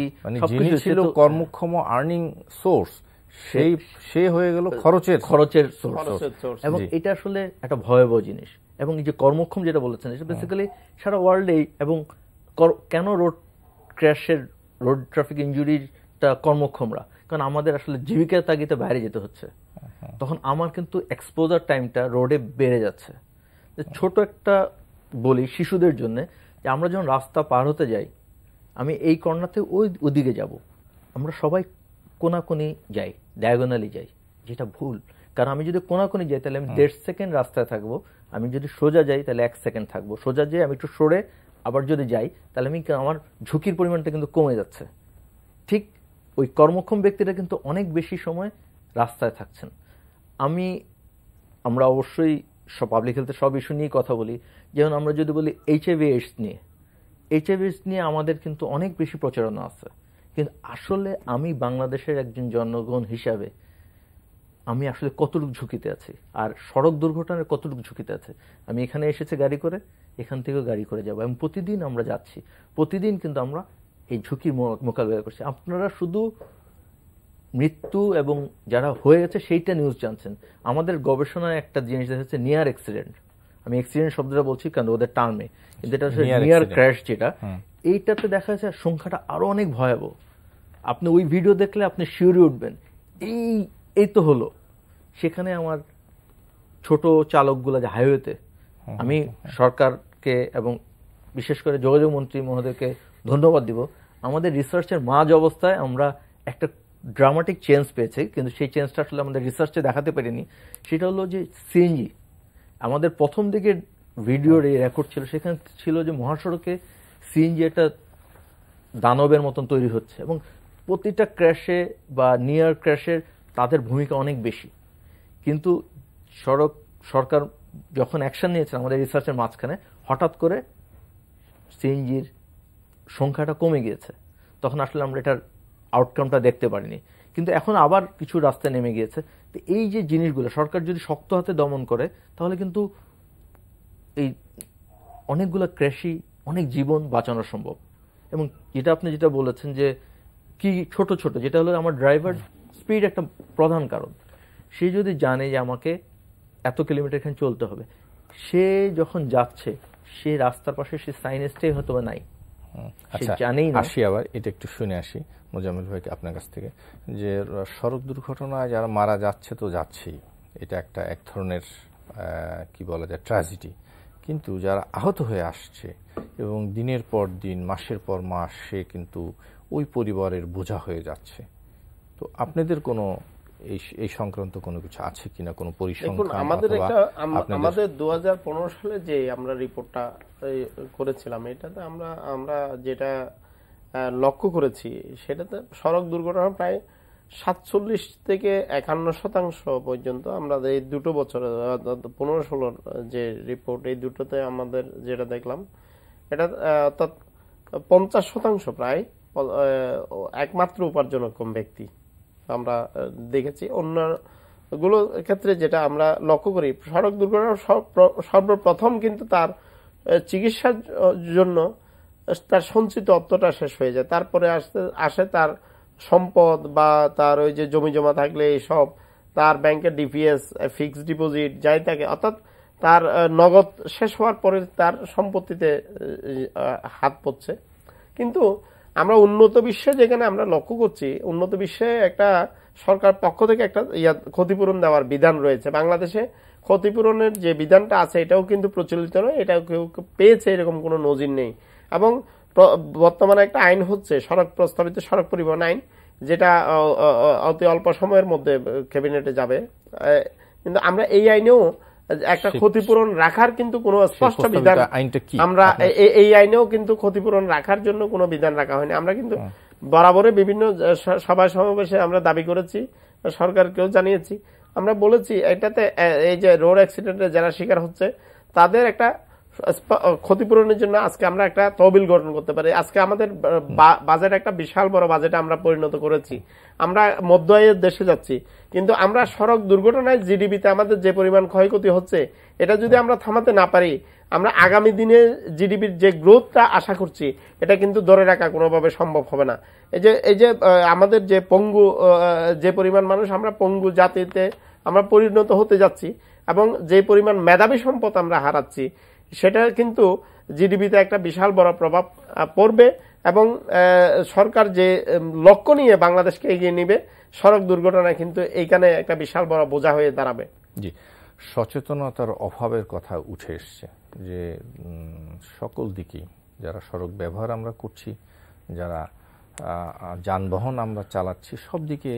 যিনি ছিল কর্মক্ষম আর্নিং সোর্স, সে হয়ে গেল খরচের সোর্স। এবং এটা আসলে একটা ভয়াবহ জিনিস। এবং এই যে কর্মক্ষম যেটা বলেছেন, এটা বেসিক্যালি সারা ওয়ার্ল্ডেই। এবং কেন রোড ক্র্যাশের, রোড ট্রাফিক ইনজুরিটা কর্মক্ষমরা, কারণ আমাদের আসলে জীবিকার তাগিদে বাইরে যেতে হচ্ছে, তখন আমার কিন্তু এক্সপোজার টাইমটা রোডে বেড়ে যাচ্ছে। ছোট একটা বলি শিশুদের জন্য, যে আমরা যখন রাস্তা পার হতে যাই, আমি এই কর্নারতে ওদিকে যাব, আমরা সবাই কোনাকুনি যাই, ডায়াগোনালি যাই, যেটা ভুল। কারণ আমি যদি কোনাকুনি যাই তাহলে আমি 1.5 সেকেন্ড রাস্তায় থাকবো, আমি যদি সোজা যাই তাহলে 1 সেকেন্ড থাকবো। সোজা যাই, আমি একটু সরে আবার যদি যাই, তাহলে আমার ঝুঁকির পরিমাণটা কিন্তু কমে যাচ্ছে। ঠিক ওই কর্মক্ষম ব্যক্তিরা কিন্তু অনেক বেশি সময় রাস্তায় থাকছেন। আমরা অবশ্যই সব পাবলিক হেলথের সব ইস্যু নিয়ে কথা বলি। যেমন আমরা যদি বলি HIV/AIDS নিয়ে আমাদের কিন্তু অনেক বেশি প্রচারণা আছে, কিন্তু আসলে আমি বাংলাদেশের একজন জনগণ হিসাবে আমি আসলে কতটুকু ঝুঁকিতে আছি, আর সড়ক দুর্ঘটনার কতটুকু ঝুঁকিতে আছে। আমি এখানে এসেছি গাড়ি করে, এখান থেকেও গাড়ি করে যাবো, এবং প্রতিদিন আমরা যাচ্ছি, প্রতিদিন কিন্তু আমরা এই ঝুঁকির মোকাবিলা করছি। আপনারা শুধু মৃত্যু এবং যারা হয়ে গেছে সেইটা নিউজ জানছেন। আমাদের গবেষণায় একটা জিনিস দেখা যাচ্ছে নিয়ার অ্যাক্সিডেন্ট। আমি অ্যাক্সিডেন্ট শব্দটা বলছি কারণ ওদের টার্মে, কিন্তু এটা হচ্ছে নিয়ার ক্র্যাশ, যেটা এইটাতে দেখা যাচ্ছে সংখ্যাটা আরো অনেক ভয়াবহ। আপনি ওই ভিডিও দেখলে আপনি শিউরে উঠবেন, এই তো হলো। সেখানে আমার ছোট চালকগুলো যে হাইওয়েতে, আমি সরকারকে এবং বিশেষ করে যোগাযোগ মন্ত্রী মহোদয়কে ধন্যবাদ দিব। আমাদের রিসার্চের মাঝ অবস্থায় আমরা একটা ড্রামাটিক চেঞ্জ পেয়েছি, কিন্তু সেই চেঞ্জটা আসলে আমাদের রিসার্চে দেখাতে পারিনি। সেটা হলো যে সিএনজি, আমাদের প্রথম দিকের ভিডিওর এই রেকর্ড ছিল, সেখানে ছিল যে মহাসড়কে সিএনজি একটা দানবের মতন তৈরি হচ্ছে, এবং প্রতিটা ক্র্যাশে বা নিয়ার ক্র্যাশের তাদের ভূমিকা অনেক বেশি। কিন্তু সড়ক সরকার যখন অ্যাকশন নিয়েছেন আমাদের রিসার্চের মাঝখানে, হঠাৎ করে সিএনজির সংখ্যাটা কমে গিয়েছে। তখন আসলে আমরা এটার আউটকামটা দেখতে পারিনি, কিন্তু এখন আবার কিছু রাস্তায় নেমে গিয়েছে। তো এই যে জিনিসগুলো সরকার যদি শক্ত হাতে দমন করে, তাহলে কিন্তু এই অনেকগুলো ক্র্যাশই, অনেক জীবন বাঁচানো সম্ভব। এবং আপনি যেটা বলেছেন যে কি ছোট ছোট, যেটা হলো আমার ড্রাইভার স্পিড একটা প্রধান কারণ। সে যদি জানে যে আমাকে এত কিলোমিটার এখানে চলতে হবে, সে যখন যাচ্ছে সে রাস্তার পাশে সে সাইনেজটাই হয়তো নাই, সে জানেই না। আসি আবার এটা একটু শুনে আসি মোজাম্মেল ভাইকে আপনার কাছ থেকে, যে সড়ক দুর্ঘটনায় যারা মারা যাচ্ছে তো যাচ্ছেই, এটা এক ধরনের কি বলা যায় ট্র্যাজেডি, কিন্তু যারা আহত হয়ে আসছে এবং দিনের পর দিন মাসের পর মাস সে কিন্তু ওই পরিবারের বোঝা হয়ে যাচ্ছে, তো আপনাদের কোনো এই সংক্রান্ত কোনো কিছু আছে কিনা, কোনো পরিসংখ্যান? আমাদের 2015 সালে যে আমরা রিপোর্টটা করেছিলাম, এটাতে আমরা যেটা লক্ষ্য করেছি, সেটাতে সড়ক দুর্ঘটনা প্রায় 47 থেকে 51% পর্যন্ত আমরা এই দুটো বছরে 15-16 যে রিপোর্ট, এই দুটোতে আমাদের যেটা দেখলাম, এটা অর্থাৎ 50% প্রায় একমাত্র উপার্জনক্ষম ব্যক্তি আমরা দেখেছি। অন্যগুলো ক্ষেত্রে যেটা আমরা লক্ষ্য করি, সড়ক দুর্ঘটনা সর্বপ্রথম কিন্তু তার চিকিৎসার জন্য তার সঞ্চিত অর্থটা শেষ হয়ে যায়, তারপরে আসে তার সম্পদ বা তার ওই যে জমি জমা থাকলে সব, তার ব্যাংকের ডিপিএস, ফিক্সড ডিপোজিট যাই থাকে, অর্থাৎ তার নগদ শেষ হওয়ার পরে তার সম্পত্তিতে হাত পড়ছে। কিন্তু আমরা উন্নত বিশ্বে যেখানে আমরা লক্ষ্য করছি, উন্নত বিশ্বে একটা সরকার পক্ষ থেকে একটা ক্ষতিপূরণ দেওয়ার বিধান রয়েছে। বাংলাদেশে ক্ষতিপূরণের যে বিধানটা আছে এটাও কিন্তু প্রচলিত নয়, এটাও কেউ পেয়েছে এরকম কোনো নজির নেই। এবং বর্তমানে একটা আইন হচ্ছে প্রস্তাবিত সড়ক পরিবহন আইন, যেটা অতি অল্প সময়ের মধ্যে ক্যাবিনেটে যাবে। কিন্তু আমরা এই আইনেও একটা ক্ষতিপূরণ রাখার কিন্তু কোনো স্পষ্ট বিধান, আমরা এই আইনেও কিন্তু ক্ষতিপূরণ রাখার জন্য কোনো বিধান রাখা হয়নি। আমরা কিন্তু বরাবরে বিভিন্ন সভা সমাবেশে আমরা দাবি করেছি, সরকারকেও জানিয়েছি, আমরা বলেছি এটাতে এই যে রোড অ্যাক্সিডেন্টে যারা শিকার হচ্ছে তাদের একটা ক্ষতিপূরণের জন্য আজকে আমরা একটা তহবিল গঠন করতে পারি। আজকে আমাদের বাজেট একটা বিশাল বড় বাজেটে আমরা পরিণত করেছি, আমরা মধ্য আয়ের দেশে যাচ্ছি, কিন্তু আমরা সড়ক দুর্ঘটনায় জিডিপিতে আমাদের যে পরিমাণ ক্ষয়ক্ষতি হচ্ছে, এটা যদি আমরা থামাতে না পারি, আমরা আগামী দিনে জিডিপির যে গ্রোথটা আশা করছি এটা কিন্তু ধরে রাখা কোনোভাবে সম্ভব হবে না। এই যে আমাদের যে পঙ্গু যে পরিমাণ মানুষ, আমরা পঙ্গু জাতিতে আমরা পরিণত হতে যাচ্ছি, এবং যে পরিমাণ মেধাবী সম্পদ আমরা হারাচ্ছি, সেটা কিন্তু জিডিপিতে একটা বিশাল বড় প্রভাব পড়বে। এবং সরকার যে লক্ষ্য নিয়ে বাংলাদেশকে এগিয়ে নিবে, সড়ক দুর্ঘটনায় কিন্তু এইখানে একটা বিশাল বড় বোঝা হয়ে দাঁড়াবে। জি, সচেতনতার অভাবের কথা উঠে এসছে, যে সকল দিকেই যারা সড়ক ব্যবহার আমরা করছি, যারা যানবাহন আমরা চালাচ্ছি, সব দিকে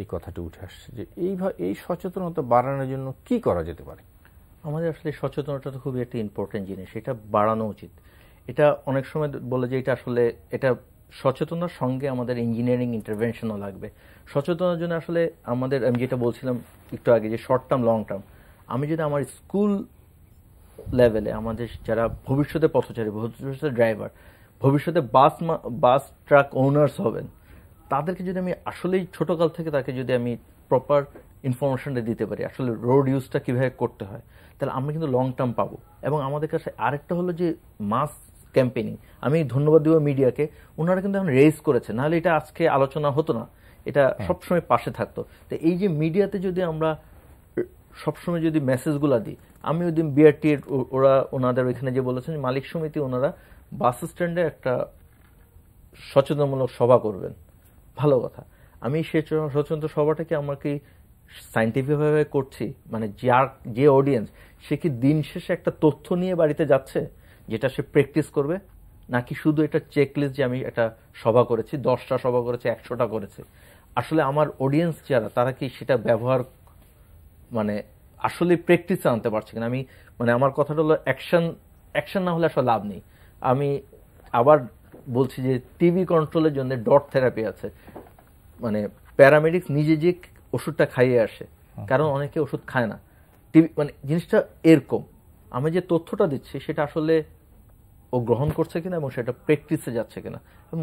এই কথাটি উঠে আসছে, যে এই সচেতনতা বাড়ানোর জন্য কি করা যেতে পারে? আমাদের আসলে সচেতনতা তো খুবই একটা ইম্পর্টেন্ট জিনিস, এটা বাড়ানো উচিত। এটা অনেক সময় বলে যে এটা আসলে এটা সচেতনার সঙ্গে আমাদের ইঞ্জিনিয়ারিং ইন্টারভেনশনও লাগবে। সচেতনার জন্য আসলে আমাদের, আমি যেটা বলছিলাম একটু আগে, যে শর্ট টার্ম লং টার্ম, আমি যদি আমার স্কুল লেভেলে আমাদের যারা ভবিষ্যতে পথচারী, ভবিষ্যতে ড্রাইভার, ভবিষ্যতে বাস ট্রাক ওনার্স হবেন, তাদেরকে যদি আমি আসলেই ছোটকাল থেকে তাকে যদি আমি প্রপার ইনফরমেশনটা দিতে পারি আসলে রোড ইউজটা কীভাবে করতে হয়, তাহলে আমরা কিন্তু লং টার্ম পাবো। এবং আমাদের কাছে আরেকটা হলো যে মাস ক্যাম্পেইনিং, আমি ধন্যবাদ দিব মিডিয়াকে, ওনারা কিন্তু এখন রেজ করেছে, নাহলে এটা আজকে আলোচনা হতো না, এটা সবসময় পাশে থাকতো। তো এই যে মিডিয়াতে যদি আমরা সবসময় যদি মেসেজগুলো দিই, আমি ওই দিন বিআরটি ওনাদের ওইখানে যে বলেছেন মালিক সমিতি, ওনারা বাস স্ট্যান্ডে একটা সচেতনমূলক সভা করবেন, ভালো কথা। আমি সেই সচেতন সভাটাকে আমাকে সাইন্টিফিকভাবে করছি, মানে যে অডিয়েন্স, সে কি দিন শেষে একটা তথ্য নিয়ে বাড়িতে যাচ্ছে যেটা সে প্র্যাকটিস করবে, নাকি শুধু এটা চেকলিস্ট যে আমি একটা সভা করেছি, 10টা সভা করেছি, 100টা করেছে। আসলে আমার অডিয়েন্স যারা, তারা কি সেটা ব্যবহার মানে আসলে প্র্যাকটিসে আনতে পারছে কিনা। আমি মানে আমার কথাটা হলো অ্যাকশন না হলে আসলে লাভ নেই। আমি আবার বলছি যে টিবি কন্ট্রোলের জন্য ডট থেরাপি আছে, মানে প্যারামেডিক্স নিজে যে ওষুধটা খাইয়ে আসে, কারণ অনেকে ওষুধ খায় না, মানে জিনিসটা এরকম, আমি যে তথ্যটা দিচ্ছি সেটা আসলে ও গ্রহণ করছে কিনা এবং সেটা প্র্যাকটিসে যাচ্ছে কিনা। এবং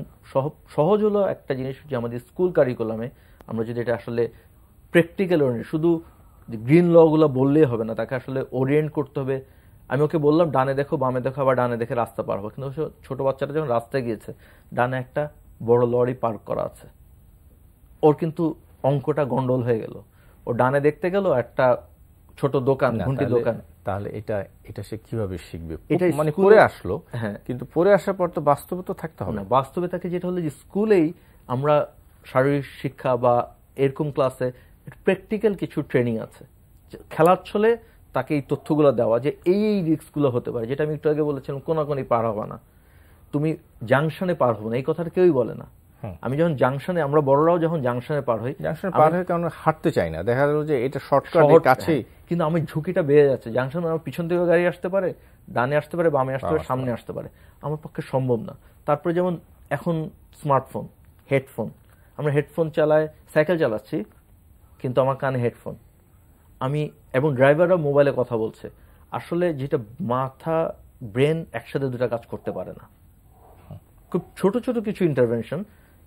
সহজ হলো একটা জিনিস যে আমাদের স্কুল কারিকুলামে আমরা যদি এটা আসলে প্র্যাকটিক্যাল ওরিয়েন্ট, শুধু গ্রিন ল গুলো বললেই হবে না, তাকে আসলে ওরিয়েন্ট করতে হবে। আমি ওকে বললাম ডানে দেখো বামে দেখো, আবার ডানে দেখে রাস্তা পার হবো, কিন্তু ছোট বাচ্চাটা যখন রাস্তায় গিয়েছে ডানে একটা বড় লরি পার্ক করা আছে, ওর কিন্তু অঙ্কটা গন্ডল হয়ে গেল। ও ডানে দেখতে গেল একটা ছোট দোকান, ঘুন্টি দোকান, তাহলে এটা সে কিভাবে শিখবে? এটা মানে পড়ে আসলো, হ্যাঁ, কিন্তু পড়ে আসার পর তো বাস্তবে তো থাকতে হবে না। বাস্তবে তাকে যেটা হলো যে স্কুলেই আমরা শারীরিক শিক্ষা বা এরকম ক্লাসে প্র্যাকটিক্যাল কিছু ট্রেনিং আছে, খেলার ছলে তাকে এই তথ্যগুলো দেওয়া যে এই রিস্কগুলো হতে পারে। যেটা আমি একটু আগে বলেছিলাম, কোনাকুনি পার হবা না, তুমি জাংশনে পার হবো না, এই কথাটা কেউই বলে না। আমি যখন জাংশনে, আমরা বড়রাও যখন জাংশনে পার হই, জাংশনে পার হয়ে কারণ হাঁটতে চাই না, দেখা গেল যে এটা শর্টকাট কাছেই, কিন্তু আমি ঝুঁকিটা বেড়ে যাচ্ছে। জাংশনে আমার পিছন থেকে গাড়ি আসতে পারে, ডানে আসতে পারে, বামে আসতে পারে, সামনে আসতে পারে, আমার পক্ষে সম্ভব না। তারপরে যেমন এখন স্মার্টফোন, হেডফোন, আমরা হেডফোন চালাই, সাইকেল চালাচ্ছি কিন্তু আমার কানে হেডফোন, আমি এবং ড্রাইভাররা মোবাইলে কথা বলছে। আসলে যেটা মাথা ব্রেন একসাথে দুটা কাজ করতে পারে না। খুব ছোট ছোট কিছু ইন্টারভেনশন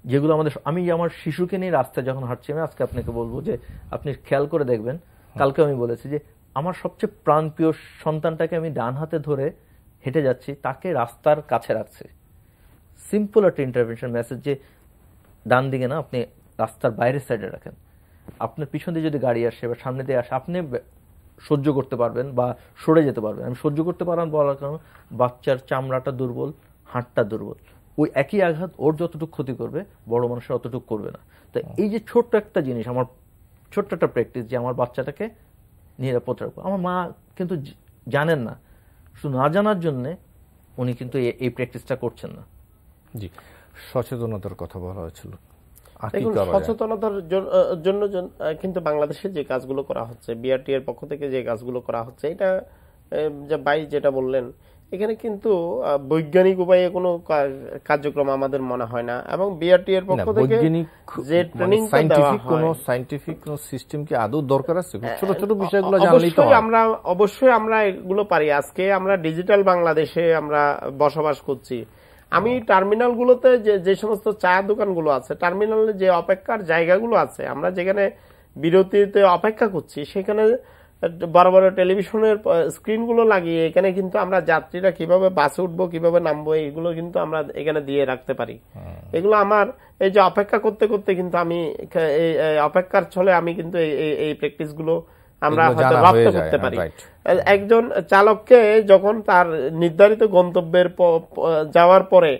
যেগুলো আমাদের, আমি আমার শিশুকে নিয়ে রাস্তায় যখন হাঁটছি, আমি আজকে আপনাকে বলবো যে আপনি খেয়াল করে দেখবেন, কালকে আমি বলেছি যে আমার সবচেয়ে প্রাণপ্রিয় সন্তানটাকে আমি ডান হাতে ধরে হেঁটে যাচ্ছি, তাকে রাস্তার কাছে রাখছি। সিম্পল একটা ইন্টারভেনশন মেসেজ যে ডান দিকে না, আপনি রাস্তার বাইরের সাইডে রাখেন। আপনার পিছন দিয়ে যদি গাড়ি আসে বা সামনে দিয়ে আসে, আপনি সহ্য করতে পারবেন বা সরে যেতে পারবেন। আমি সহ্য করতে পারবেন বলার কারণ বাচ্চার চামড়াটা দুর্বল, হাড়টা দুর্বল, ওই একই আঘাত ওর যতটুকু ক্ষতি করবে বড় মানুষের অতটুকু করবে না। তো এই যে ছোট্ট একটা জিনিস, আমার ছোট্ট একটা প্র্যাকটিস যে আমার বাচ্চাটাকে নিরাপদ রাখবো। আমার মা কিন্তু জানেন না, শুধু না জানার জন্যে উনি কিন্তু এই প্র্যাকটিসটা করছেন না। জি, সচেতনতার কথা বলা হয়েছিল। দেখুন, সচেতনতার জন্য কিন্তু বাংলাদেশে যে কাজগুলো করা হচ্ছে, বিআরটি এর পক্ষ থেকে যে কাজগুলো করা হচ্ছে, এটা যেটা বললেন, এখানে কিন্তু বৈজ্ঞানিক উপায়ে কোনো কার্যক্রম আমাদের মনে হয় না। এবং বিআরটি এর পক্ষ থেকে যে ট্রেনিং সায়েন্টিফিক কোন সিস্টেম কি আদৌ দরকার আছে? ছোট ছোট বিষয়গুলো জানলেই তো হয়। অবশ্যই আমরা এগুলো পারি। আজকে আমরা ডিজিটাল বাংলাদেশে আমরা বসবাস করছি। আমি টার্মিনালগুলোতে যে সমস্ত চা দোকানগুলো আছে, টার্মিনালে যে অপেক্ষার জায়গাগুলো আছে, আমরা যেখানে বিরতিতে অপেক্ষা করছি, সেখানে বড় বড় টেলিভিশনের স্ক্রিনগুলো লাগিয়ে এখানে কিন্তু আমরা যাত্রীরা কিভাবে বাসে উঠবো, কিভাবে নামবো, এগুলো কিন্তু আমরা এখানে দিয়ে রাখতে পারি। এগুলো আমার এই যে অপেক্ষা করতে করতে কিন্তু আমি অপেক্ষার ছলে আমি কিন্তু এই প্র্যাকটিসগুলো আমরা হয়তো রপ্ত করতে পারি। একজন চালককে যখন তার নির্ধারিত গন্তব্যের যাওয়ার পরে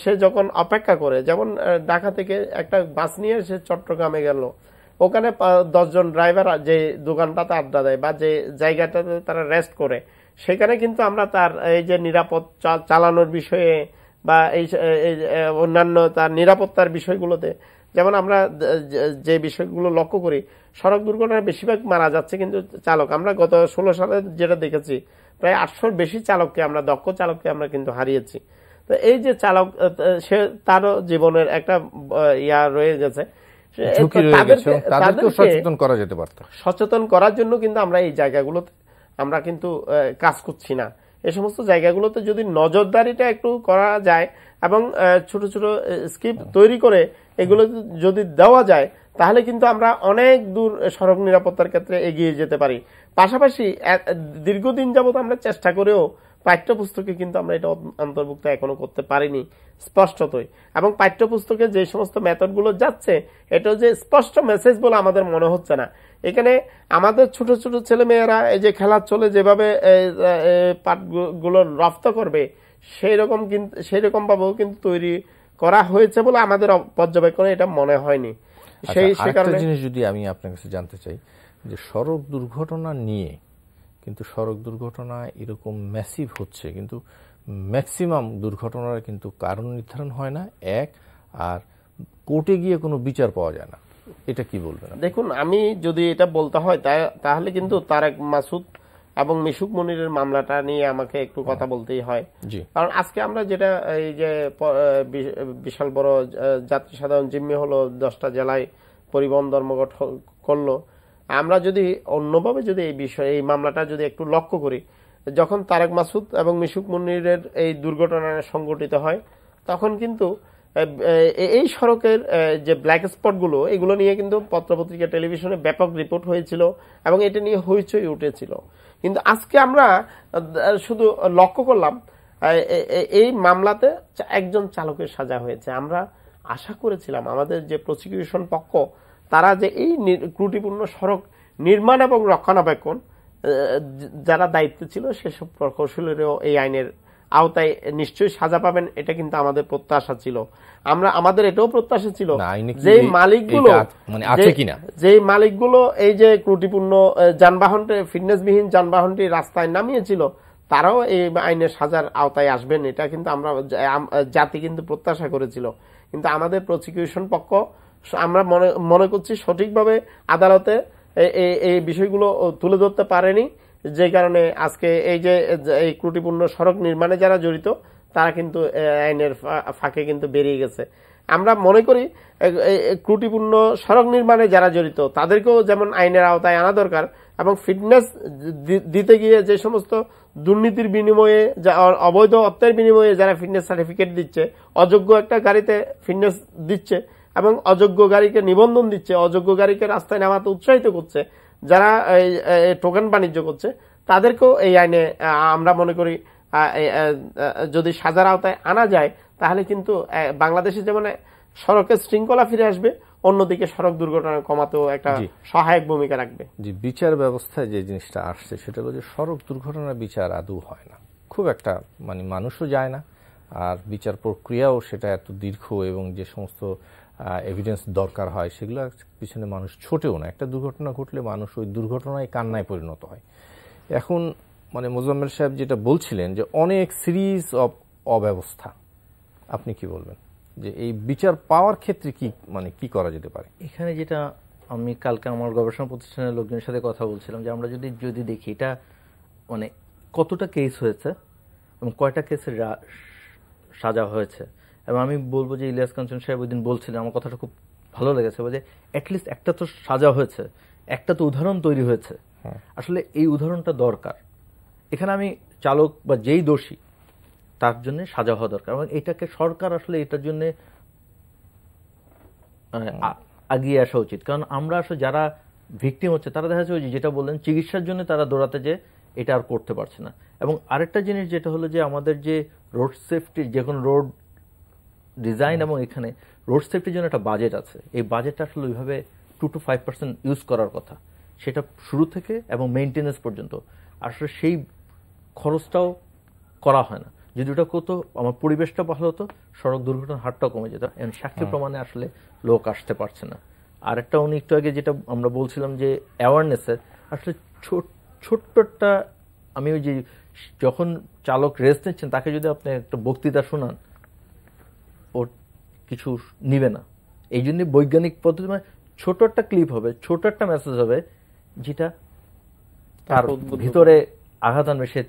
সে যখন অপেক্ষা করে, যেমন ঢাকা থেকে একটা বাস নিয়ে সে চট্টগ্রামে গেল, ওখানে 10 জন ড্রাইভার যে দোকানটাতে আড্ডা দেয় বা যে জায়গাটাতে তারা রেস্ট করে, সেখানে কিন্তু আমরা তার এই যে নিরাপদ চালানোর বিষয়ে বা এই অন্যান্য তার নিরাপত্তার বিষয়গুলোতে, যেমন আমরা যে বিষয়গুলো লক্ষ্য করি, সড়ক দুর্ঘটনায় বেশিরভাগ মারা যাচ্ছে কিন্তু চালক। আমরা গত 16 সালে যেটা দেখেছি, প্রায় 800-র বেশি চালককে আমরা, দক্ষ চালককে আমরা কিন্তু হারিয়েছি। তো এই যে চালক, সে তারও জীবনের একটা রয়ে গেছে, সচেতন করার জন্য কিন্তু আমরা এই জায়গাগুলোতে আমরা কিন্তু কাজ করছি না। এই সমস্ত জায়গাগুলোতে যদি নজরদারিটা একটু করা যায় এবং ছোট ছোট স্ক্রিপ্ট তৈরি করে এগুলো যদি দেওয়া যায়, তাহলে কিন্তু আমরা অনেক দূর সড়ক নিরাপত্তার ক্ষেত্রে এগিয়ে যেতে পারি। পাশাপাশি দীর্ঘদিন যাবত আমরা চেষ্টা করেও পাঠ্যপুস্তকে কিন্তু আমরা এটা অন্তর্ভুক্ত এখনো করতে পারিনি স্পষ্টতই। এবং পাঠ্যপুস্তকে যে সমস্ত মেথডগুলো যাচ্ছে, এটা যে স্পষ্ট মেসেজ বলে আমাদের মনে হচ্ছে না। এখানে আমাদের ছোট ছোট ছেলে মেয়েরা এই যে খেলার চলে যেভাবে পাঠগুলো রপ্ত করবে, সেইরকম ভাবেও কিন্তু তৈরি করা হয়েছে বলে আমাদের পর্যবেক্ষণে এটা মনে হয়নি। সেই কারণে জিনিস যদি আমি আপনার কাছে জানতে চাই যে সড়ক দুর্ঘটনা নিয়ে, কিন্তু সড়ক দুর্ঘটনা এরকম ম্যাসিভ হচ্ছে, কিন্তু ম্যাক্সিমাম দুর্ঘটনার কিন্তু কারণ নির্ধারণ হয় না, আর কোর্টে গিয়ে কোনো বিচার পাওয়া যায় না, এটা কি বলবেন? দেখুন, আমি যদি এটা বলতে হয় তাহলে কিন্তু তারেক মাসুদ এবং মিশুক মনিরের মামলাটা নিয়ে আমাকে একটু কথা বলতেই হয়। কারণ আজকে আমরা যেটা এই যে বিশাল বড় যাত্রী সাধারণ জিম্মি হলো, 10টা জেলায় পরিবহন ধর্মঘট করলো, আমরা যদি অন্যভাবে যদি এই মামলাটা যদি একটু লক্ষ্য করি, যখন তারেক মাসুদ এবং মিশুক মুন্নিরের এই দুর্ঘটনা সংঘটিত হয়, তখন কিন্তু এই সড়কের যে ব্ল্যাক স্পটগুলো, এগুলো নিয়ে কিন্তু পত্রপত্রিকা, টেলিভিশনে ব্যাপক রিপোর্ট হয়েছিল এবং এটা নিয়ে হইচই উঠেছিল। কিন্তু আজকে আমরা শুধু লক্ষ্য করলাম এই মামলাতে একজন চালকের সাজা হয়েছে। আমরা আশা করেছিলাম আমাদের যে প্রসিকিউশন পক্ষ, তারা যে এই ত্রুটিপূর্ণ সড়ক নির্মাণ এবং রক্ষণাবেক্ষণ যারা দায়িত্ব ছিল, সেসব প্রকৌশলীরাও এই আইনের আওতায় নিশ্চয়ই সাজা পাবেন, এটা কিন্তু আমাদের প্রত্যাশা ছিল। আমাদের এটাও প্রত্যাশা ছিল যে মালিকগুলো এই যে ত্রুটিপূর্ণ যানবাহনটি, ফিটনেসবিহীন যানবাহনটি রাস্তায় নামিয়েছিল, তারাও এই আইনের সাজার আওতায় আসবেন, এটা কিন্তু আমরা জাতি কিন্তু প্রত্যাশা করেছিল। কিন্তু আমাদের প্রসিকিউশন পক্ষ, আমরা মনে করছি সঠিকভাবে আদালতে এই বিষয়গুলো তুলে ধরতে পারেনি, যে কারণে আজকে এই যে এই ত্রুটিপূর্ণ সড়ক নির্মাণে যারা জড়িত, তারা কিন্তু আইনের ফাঁকে কিন্তু বেরিয়ে গেছে। আমরা মনে করি ত্রুটিপূর্ণ সড়ক নির্মাণে যারা জড়িত, তাদেরকেও যেমন আইনের আওতায় আনা দরকার, এবং ফিটনেস দিতে গিয়ে যে সমস্ত দুর্নীতির বিনিময়ে, অবৈধ অর্থের বিনিময়ে যারা ফিটনেস সার্টিফিকেট দিচ্ছে, অযোগ্য একটা গাড়িতে ফিটনেস দিচ্ছে এবং অযোগ্য গাড়িকে নিবন্ধন দিচ্ছে, অযোগ্য গাড়িকে রাস্তায় নামাতে উৎসাহিত করছে, যারা টোকেন বাণিজ্য করছে, তাদেরকেও এই আইনে আমরা মনে করি যদি সাজার আওতায় আনা যায়, তাহলে কিন্তু বাংলাদেশে যেমন সড়কের শৃঙ্খলা ফিরে আসবে, অন্যদিকে সড়ক দুর্ঘটনা কমাতেও একটা সহায়ক ভূমিকা রাখবে। জি, বিচার ব্যবস্থায় যে জিনিসটা আসছে সেটা হলো যে সড়ক দুর্ঘটনার বিচার আদৌ হয় না, খুব একটা মানুষও যায় না, আর বিচার প্রক্রিয়াও সেটা এত দীর্ঘ, এবং যে সমস্ত এভিডেন্স দরকার হয় সেগুলো পিছনে মানুষ ছোটেও না। একটা দুর্ঘটনা ঘটলে মানুষ ওই দুর্ঘটনায় কান্নায় পরিণত হয়। এখন মোজাম্মেল সাহেব যেটা বলছিলেন যে অনেক সিরিজ অফ অব্যবস্থা, আপনি কি বলবেন যে এই বিচার পাওয়ার ক্ষেত্রে কি করা যেতে পারে? এখানে যেটা আমি কালকে আমার গবেষণা প্রতিষ্ঠানের লোকজনের সাথে কথা বলছিলাম, যে আমরা যদি দেখি এটা কতটা কেস হয়েছে এবং কয়টা কেসের সাজা হয়েছে, এবং আমি বলবো যে ইলিয়াস কাঞ্চন সাহেব ওই দিন বলছিলেন, আমার কথাটা খুব ভালো লেগেছে, যে অ্যাটলিস্ট একটা তো সাজা হয়েছে, একটা তো উদাহরণ তৈরি হয়েছে। আসলে এই উদাহরণটা দরকার। এখানে আমি চালক বা যেই দোষী, তার জন্য সাজা হওয়া দরকার, এবং এটাকে সরকার আসলে এটার জন্য আগিয়ে আসা উচিত। কারণ আমরা আসলে যারা ভিকটিম হচ্ছে, তারা দেখা যাচ্ছে যেটা বললেন, চিকিৎসার জন্য তারা দৌড়াতে যে এটা আর করতে পারছে না। এবং আরেকটা জিনিস যেটা হলো যে আমাদের যে রোড সেফটি, যে কোনো রোড ডিজাইন এবং এখানে রোড সেফটির জন্য একটা বাজেট আছে, এই বাজেটটা আসলে ওইভাবে 2 to 5% ইউজ করার কথা, সেটা শুরু থেকে এবং মেইনটেনেন্স পর্যন্ত। আসলে সেই খরচটাও করা হয় না। যদি ওটা করতো, আমার পরিবেশটা ভালো হতো, সড়ক দুর্ঘটনার হারটাও কমে যেত। এবং সাক্ষী প্রমাণে আসলে লোক আসতে পারছে না। আর একটা উনি একটু আগে যেটা আমরা বলছিলাম যে অ্যাওয়ারনেসের, আসলে ছোট্ট একটা, আমি ওই যে যখন চালক রেস্ট নিচ্ছেন, তাকে যদি আপনি একটা বক্তৃতা শোনান, ওর কিছু নিবে না। এই জন্য বৈজ্ঞানিক পদ্ধতি, ছোট একটা ক্লিপ হবে, ছোট একটা মেসেজ হবে, যেটা তার ভিতরে আঘাত আনবে, সে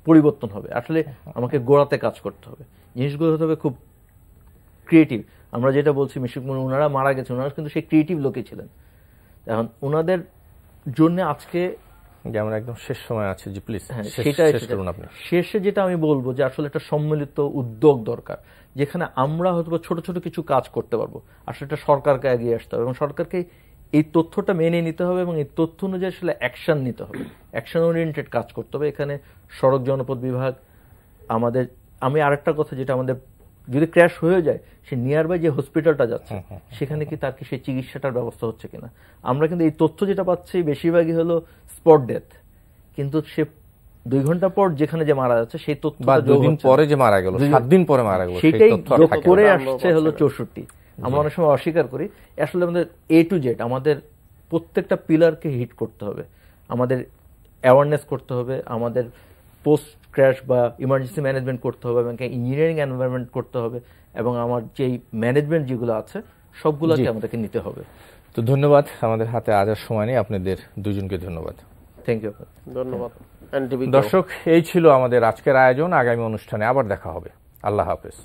পরিবর্তন হবে। আসলে আমাকে গোড়াতে কাজ করতে হবে, জিনিসগুলো হতে হবে খুব ক্রিয়েটিভ। আমরা যেটা বলছি, মিশুক মুন্নি ওনারা মারা গেছে, ওনারা কিন্তু সেই ক্রিয়েটিভ লোকই ছিলেন। এখন ওনাদের জন্য আজকে যেমন একদম শেষ সময় আছে, জি প্লিজ সেটাই শেষে যেটা আমি বলবো, যে আসলে একটা সম্মিলিত উদ্যোগ দরকার, যেখানে আমরা হয়তো ছোট ছোট কিছু কাজ করতে পারবো। আসলে এটা সরকারকে এগিয়ে আসতে হবে, এবং সরকারকে এই তথ্যটা মেনে নিতে হবে, এবং এই তথ্য অনুযায়ী আসলে অ্যাকশন নিতে হবে, অ্যাকশন ওরিয়েন্টেড কাজ করতে হবে। এখানে সড়ক জনপথ বিভাগ আমাদের, আমি আরেকটা কথা, যেটা আমাদের যদি ক্র্যাশ হয়ে যায়, সে নিয়ার বাই যে হসপিটালটা যাচ্ছে, সেখানে কি তার কি সেই চিকিৎসাটার ব্যবস্থা হচ্ছে কিনা। আমরা কিন্তু এই তথ্য যেটা পাচ্ছি বেশিরভাগই হলো স্পট ডেথ, কিন্তু সে 2 ঘন্টা পর যেখানে যে মারা যাচ্ছে, সেই তথ্য 2 দিন পরে যে মারা গেল, 7 দিন পরে মারা গেল, সেটাই যোগ করে আসছে হলো 64। আমরা অনেক সময় অস্বীকার করি। আসলে আমাদের A to Z আমাদের প্রত্যেকটা পিলারকে হিট করতে হবে, আমাদের অ্যাওয়ারনেস করতে হবে, আমাদের পোস্ট ক্র্যাশ বা ইমার্জেন্সি ম্যানেজমেন্ট করতে হবে, এবং ইঞ্জিনিয়ারিং এনভায়রনমেন্ট করতে হবে, এবং আমার যেই ম্যানেজমেন্ট যেগুলো আছে সবগুলোকে আমাদেরকে নিতে হবে। তো ধন্যবাদ, আমাদের হাতে আজ আর সময় নেই, আপনাদের দুজনকে ধন্যবাদ। থ্যাংক ইউ, ধন্যবাদ। দর্শক, এই ছিল আমাদের আজকের আয়োজন। আগামী অনুষ্ঠানে আবার দেখা হবে। আল্লাহ হাফেজ।